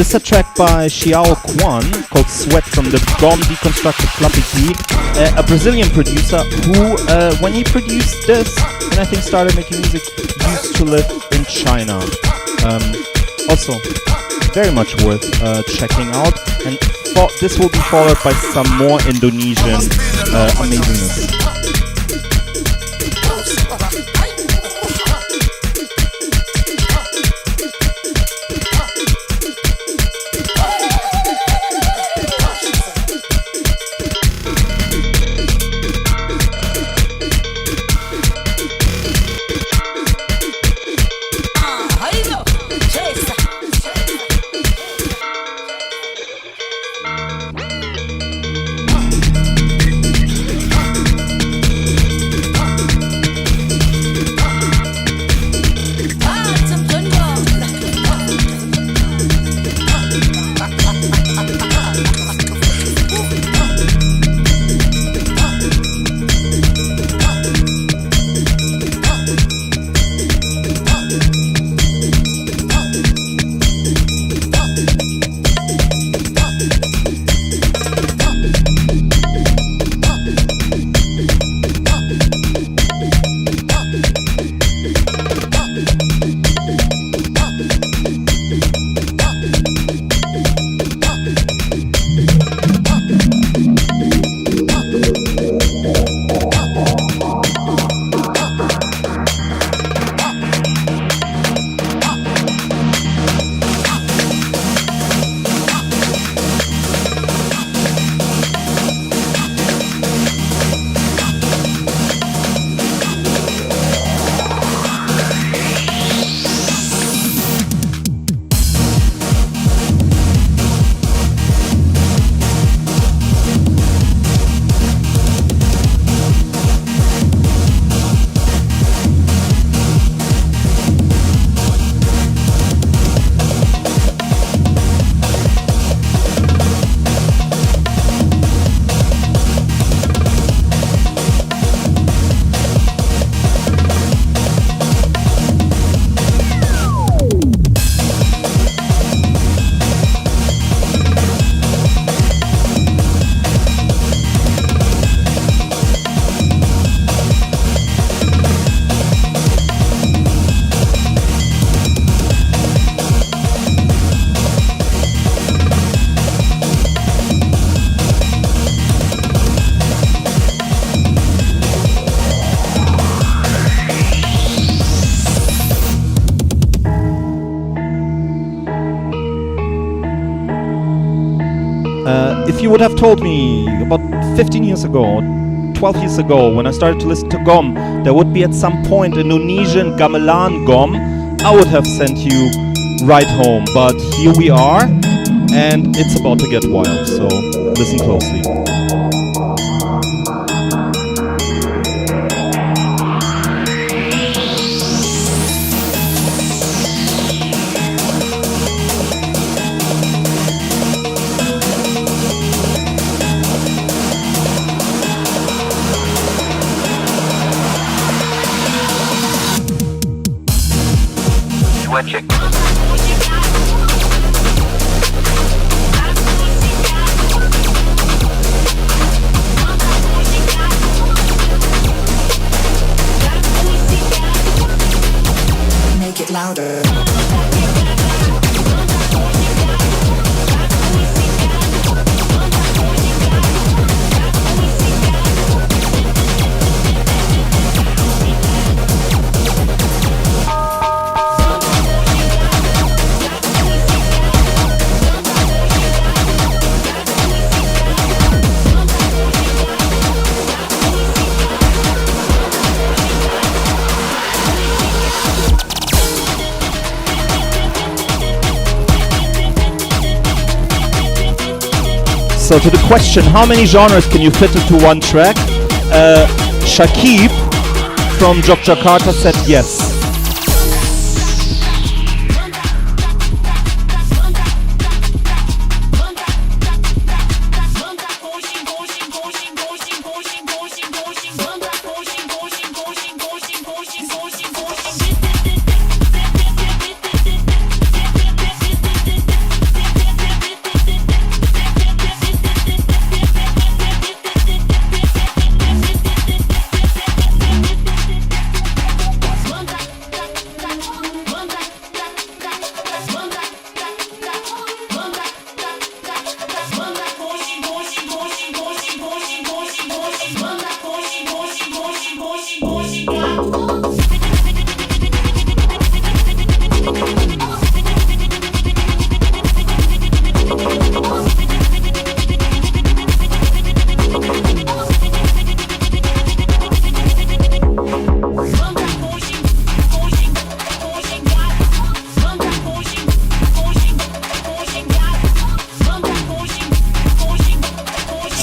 This is a track by Xiao Kwan called Sweat from the GOM Deconstructed Club EP, a Brazilian producer who, when he produced this, and I think started making music, used to live in China. Also, very much worth checking out, and this will be followed by some more Indonesian amazingness. If you would have told me about 15 years ago, 12 years ago, when I started to listen to GOM, there would be at some point Indonesian gamelan GOM, I would have sent you right home. But here we are, and it's about to get wild, so listen closely. Check. Make it louder. So to the question, how many genres can you fit into one track? Shakib from Yogyakarta said yes.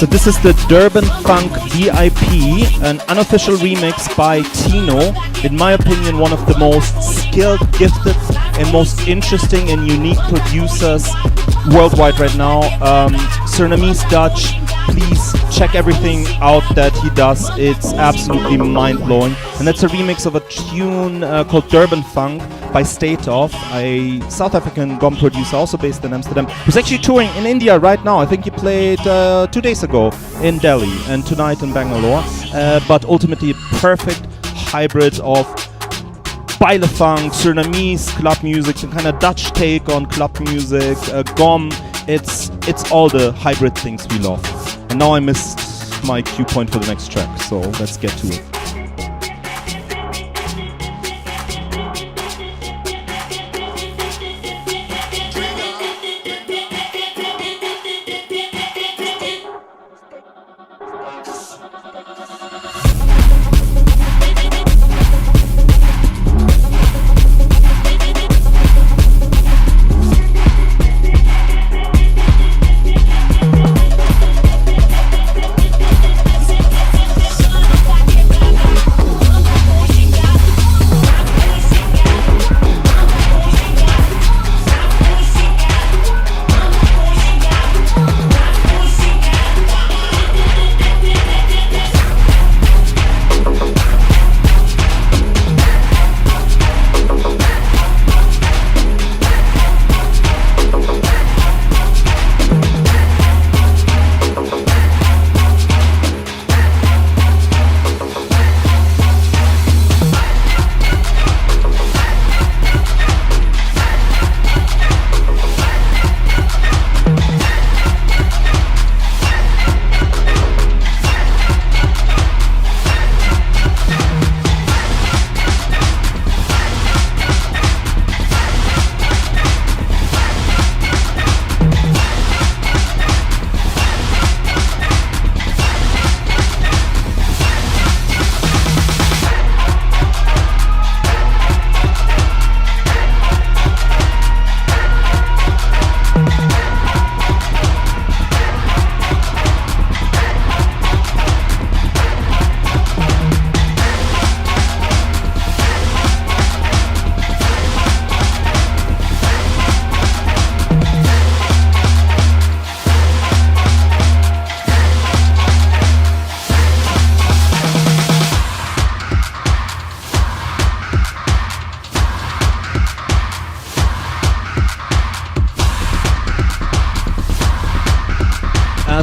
So this is the Durban Funk VIP, an unofficial remix by Tino. In my opinion, one of the most skilled, gifted, and most interesting and unique producers worldwide right now. Surinamese Dutch. Please check everything out that he does. It's absolutely mind-blowing. And that's a remix of a tune called Durban Funk by State Of, a South African gom producer also based in Amsterdam, who's actually touring in India right now. I think he played 2 days ago in Delhi and tonight in Bangalore. But ultimately a perfect hybrid of baile funk, Surinamese club music, and kind of Dutch take on club music, gom. It's all the hybrid things we love. And now I missed my cue point for the next track, so let's get to it.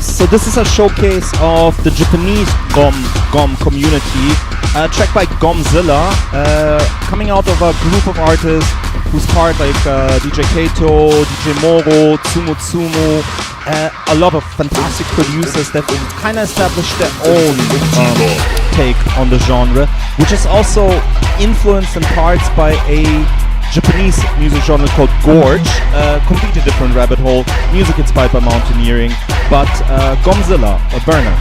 So this is a showcase of the Japanese gom community, a track by Gomzilla, coming out of a group of artists whose part like DJ Kato, DJ Moro, Tsumu, a lot of fantastic producers that kind of established their own take on the genre, which is also influenced in parts by a Japanese music genre called Gorge, completely different rabbit hole, music inspired by mountaineering, but Gomzilla, a burner.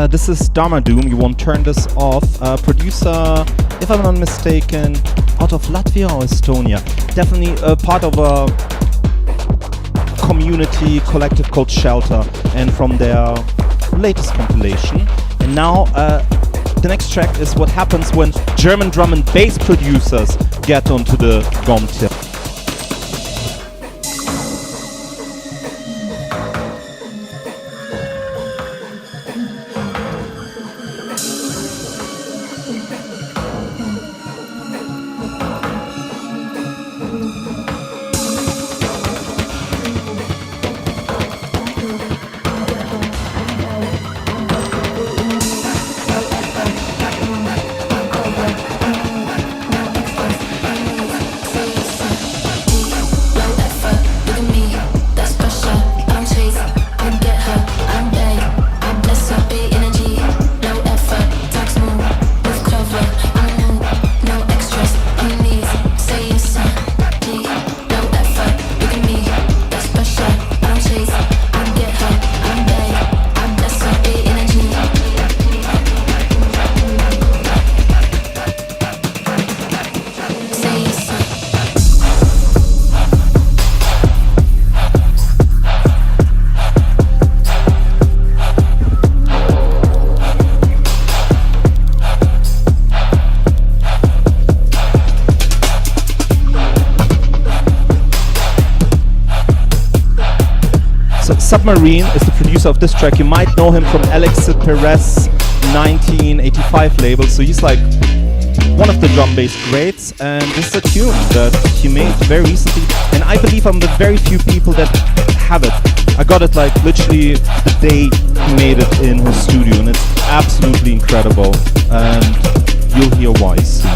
This is Dharma Doom. You won't turn this off. Producer, if I'm not mistaken, out of Latvia or Estonia. Definitely a part of a community collective called Shelter, and from their latest compilation. And now the next track is what happens when German drum and bass producers get onto the GOM tip. Submarine is the producer of this track. You might know him from Alex Perez 1985 label, so he's like one of the drum bass greats, and this is a tune that he made very recently, and I believe I'm the very few people that have it. I got it like literally the day he made it in his studio, and it's absolutely incredible, and you'll hear why soon.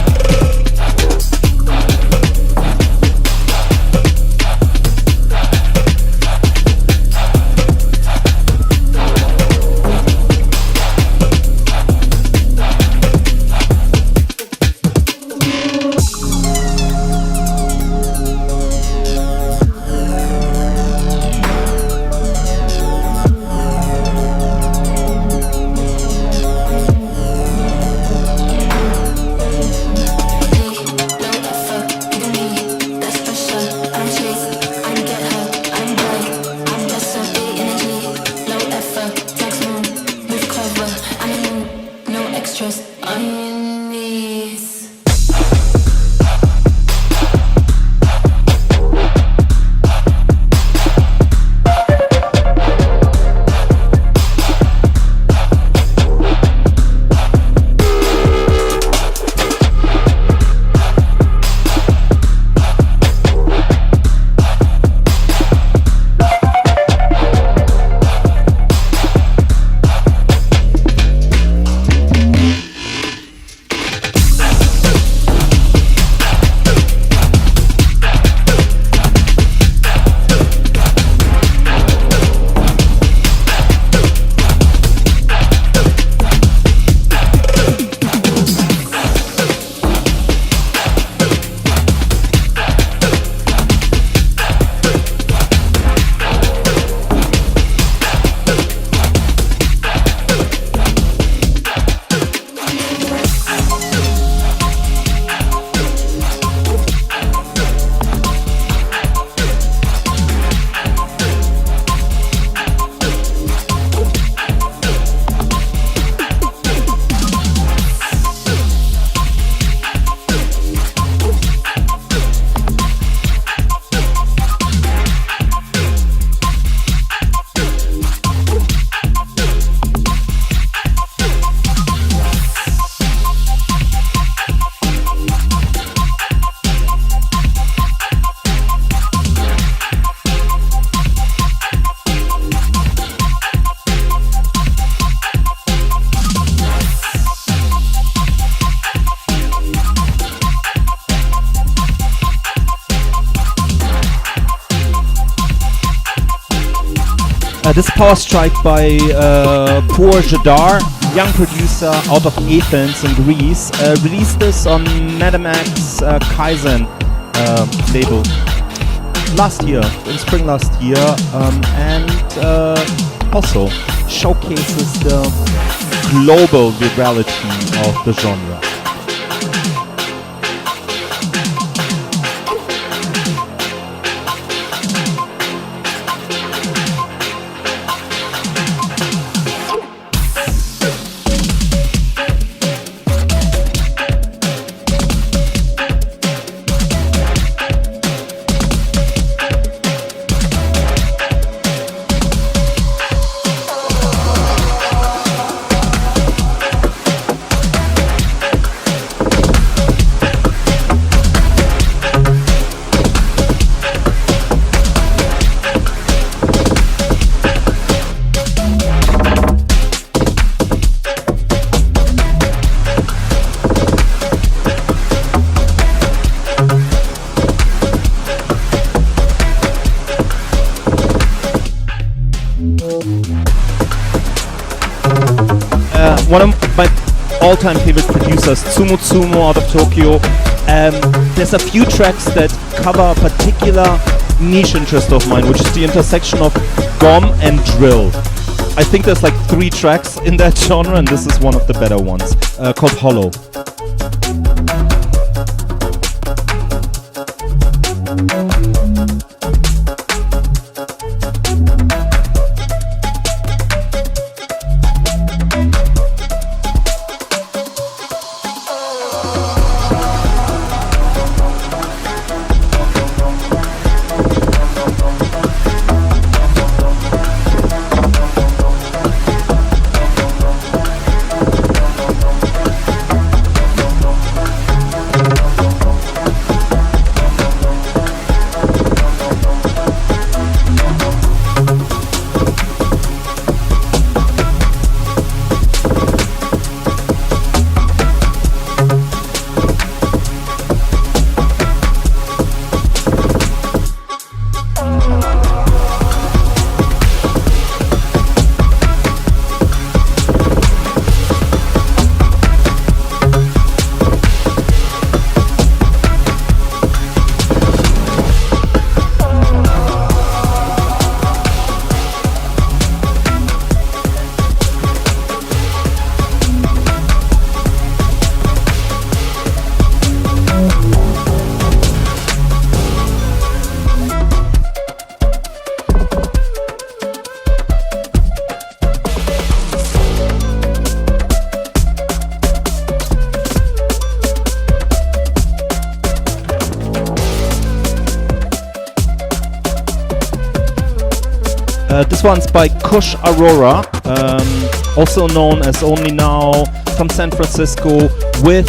This Power Strike by Pour Jadar, young producer out of Athens in Greece, released this on Metamax KISSA label last year, in spring last year, and also showcases the global virality of the genre. One of my all-time favorite producers, Tsumo out of Tokyo. There's a few tracks that cover a particular niche interest of mine, which is the intersection of gom and drill. I think there's like 3 tracks in that genre, and this is one of the better ones, called Hollow. This one's by Kush Aurora, also known as Only Now, from San Francisco, with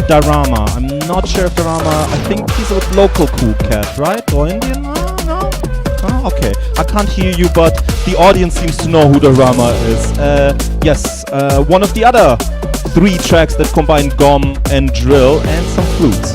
Dharama. I'm not sure if Dharama, I think he's a local cool cat, right? Or Indian? No? Oh, okay. I can't hear you, but the audience seems to know who Dharama is. Yes, one of the other 3 tracks that combine gom and drill and some flutes.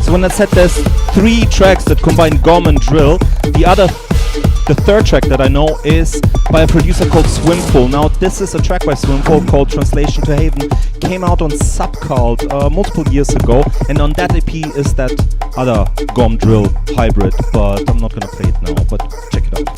So when I said there's 3 tracks that combine gom and drill, the third track that I know is by a producer called Swimful. Now this is a track by Swimful called Translation to Haven. Came out on Subcult multiple years ago, and on that EP is that other gom drill hybrid, but I'm not gonna play it now, but check it out.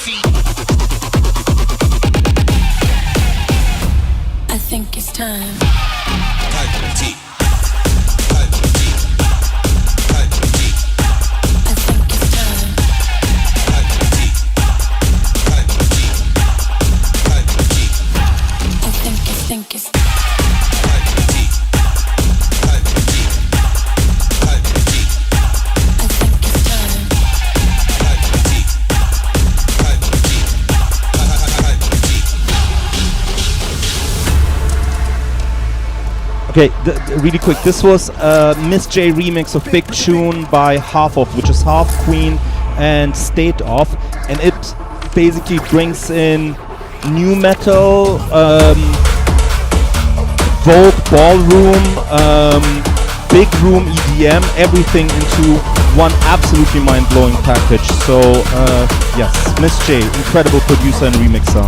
I think it's time. Okay, really quick. This was a Miss J remix of Big Tune by Half Off, which is Half Queen and State Off, and it basically brings in new metal, Vogue, ballroom, big room EDM, everything into one absolutely mind-blowing package. So yes, Miss J, incredible producer and remixer.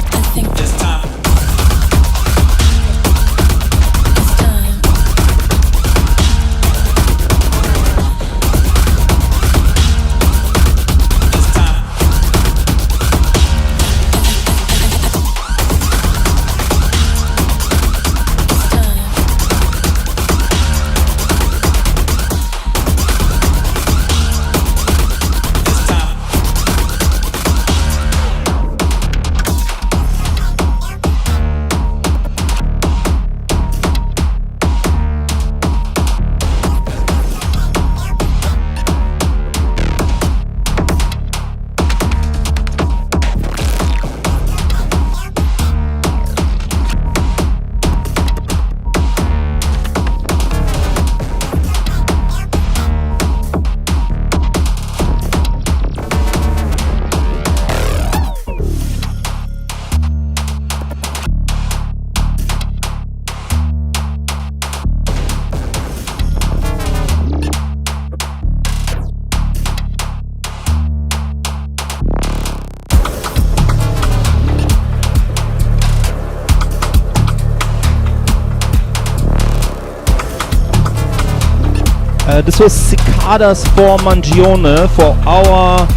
This was Cicadas for Mangione, for our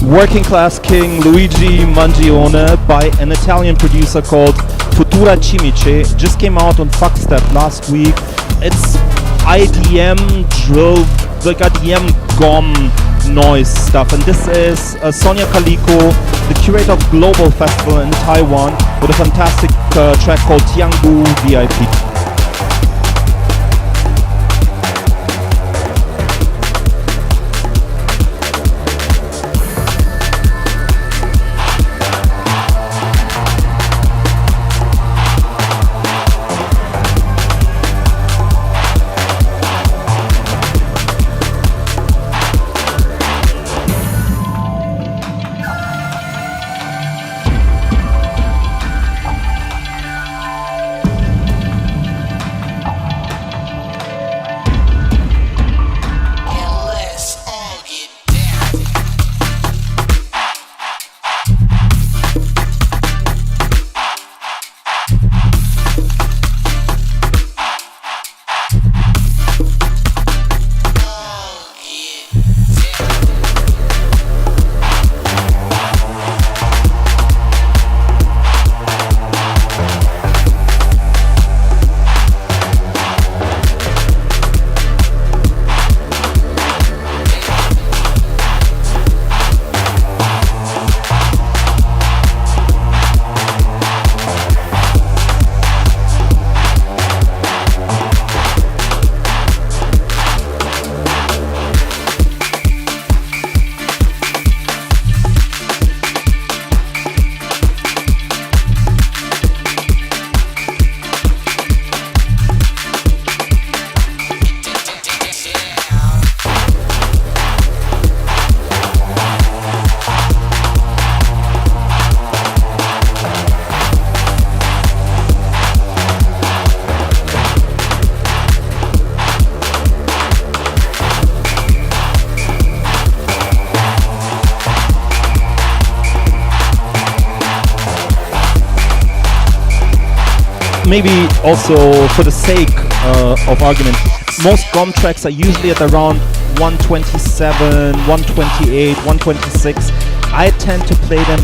working class king Luigi Mangione, by an Italian producer called Futura Cimice. Just came out on Fuckstep last week. It's IDM drill, like IDM gom noise stuff, and this is Sonia Kaliko, the curator of Global Festival in Taiwan, with a fantastic track called Tiangbu VIP. Maybe also for the sake of argument, most GOM tracks are usually at around 127, 128, 126. I tend to play them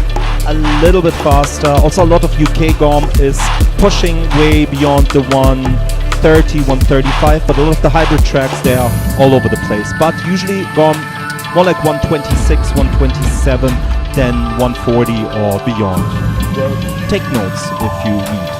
a little bit faster. Also, a lot of UK GOM is pushing way beyond the 130, 135, but a lot of the hybrid tracks, they are all over the place. But usually GOM more like 126, 127 than 140 or beyond. Take notes if you need.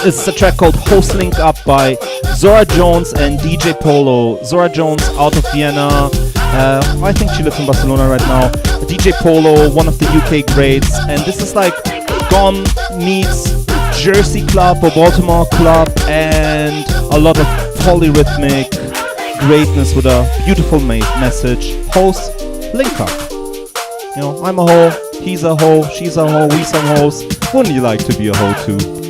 This is a track called Host Link Up by Zora Jones and DJ Polo. Zora Jones out of Vienna. I think she lives in Barcelona right now. DJ Polo, one of the UK greats. And this is like GOM meets Jersey Club or Baltimore Club and a lot of polyrhythmic greatness with a beautiful message. Host Link Up. You know, I'm a hoe, he's a hoe, she's a hoe, we some hoes. Wouldn't you like to be a hoe too?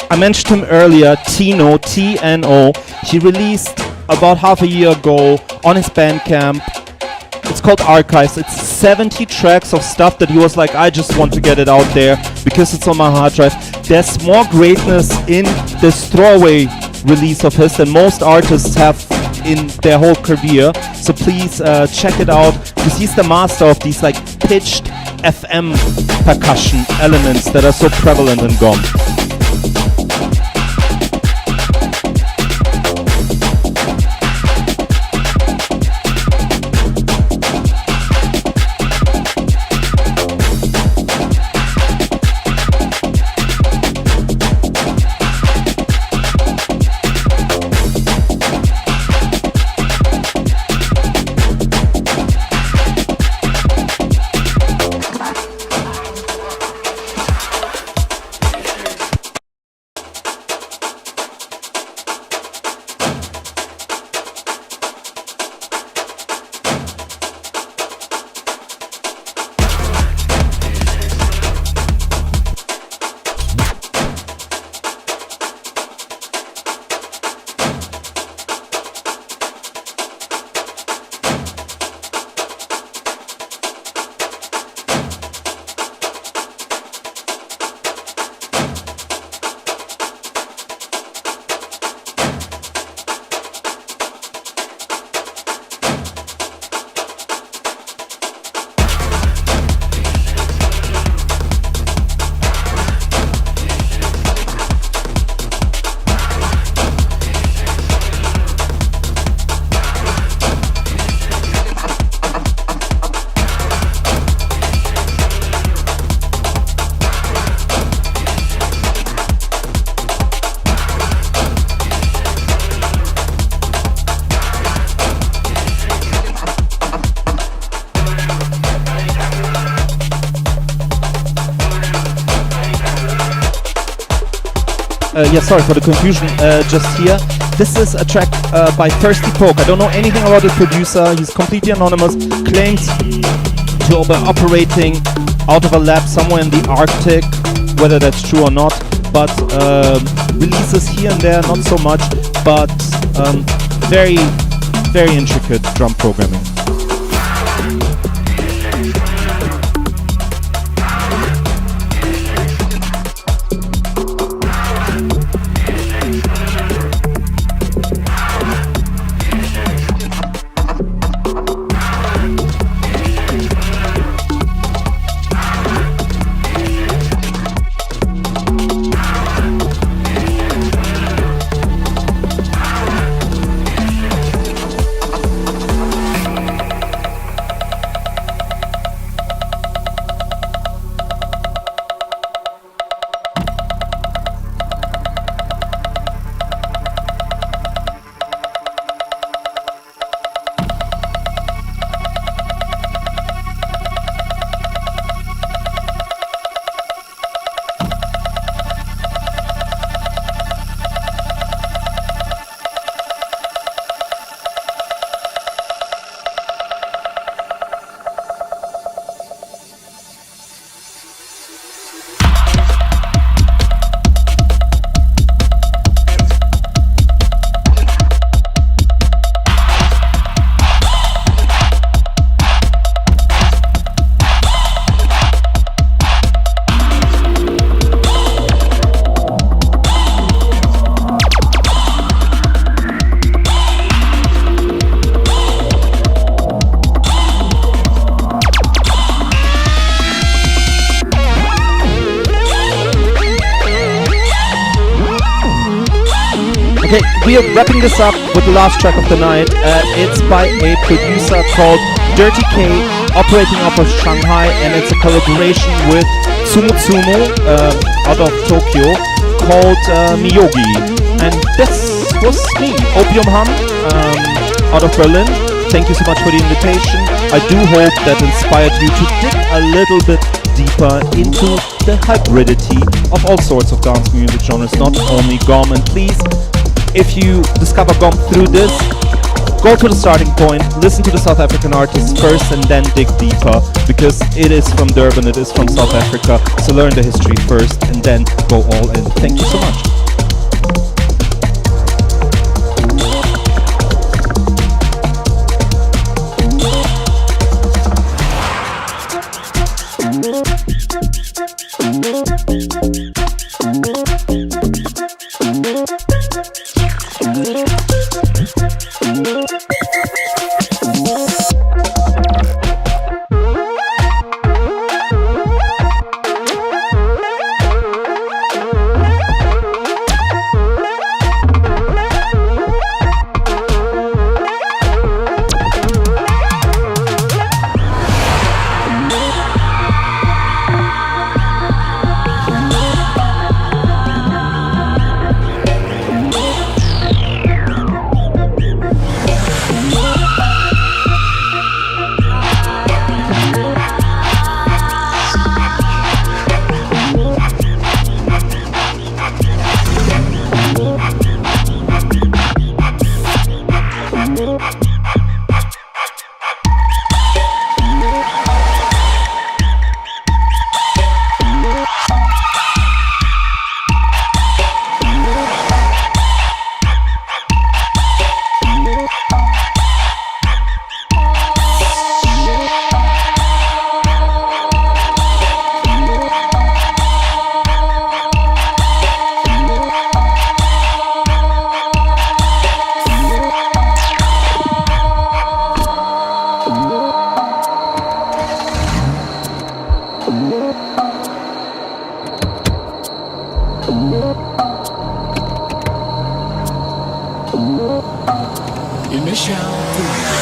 I mentioned him earlier, Tino, T-N-O. He released about half a year ago on his Bandcamp. It's called Archives. It's 70 tracks of stuff that he was like, I just want to get it out there because it's on my hard drive. There's more greatness in this throwaway release of his than most artists have in their whole career. So please check it out, because he's the master of these like pitched FM percussion elements that are so prevalent in GOM. sorry for the confusion just here. This is a track by Thirsty Poke. I don't know anything about the producer. He's completely anonymous. Claims to be operating out of a lab somewhere in the Arctic, whether that's true or not. But releases here and there, not so much. But very, very intricate drum programming. Okay, we are wrapping this up with the last track of the night. It's by a producer called Dirty K, operating out of Shanghai, and it's a collaboration with Tsumutsumu out of Tokyo called Miyogi. And this was me, Opium Hum, out of Berlin. Thank you so much for the invitation. I do hope that inspired you to dig a little bit deeper into the hybridity of all sorts of dance music genres, not only GOM. And please, if you discover GOM through this, go to the starting point, listen to the South African artists first and then dig deeper, because it is from Durban, it is from South Africa, so learn the history first and then go all in. Thank you so much. Il me chante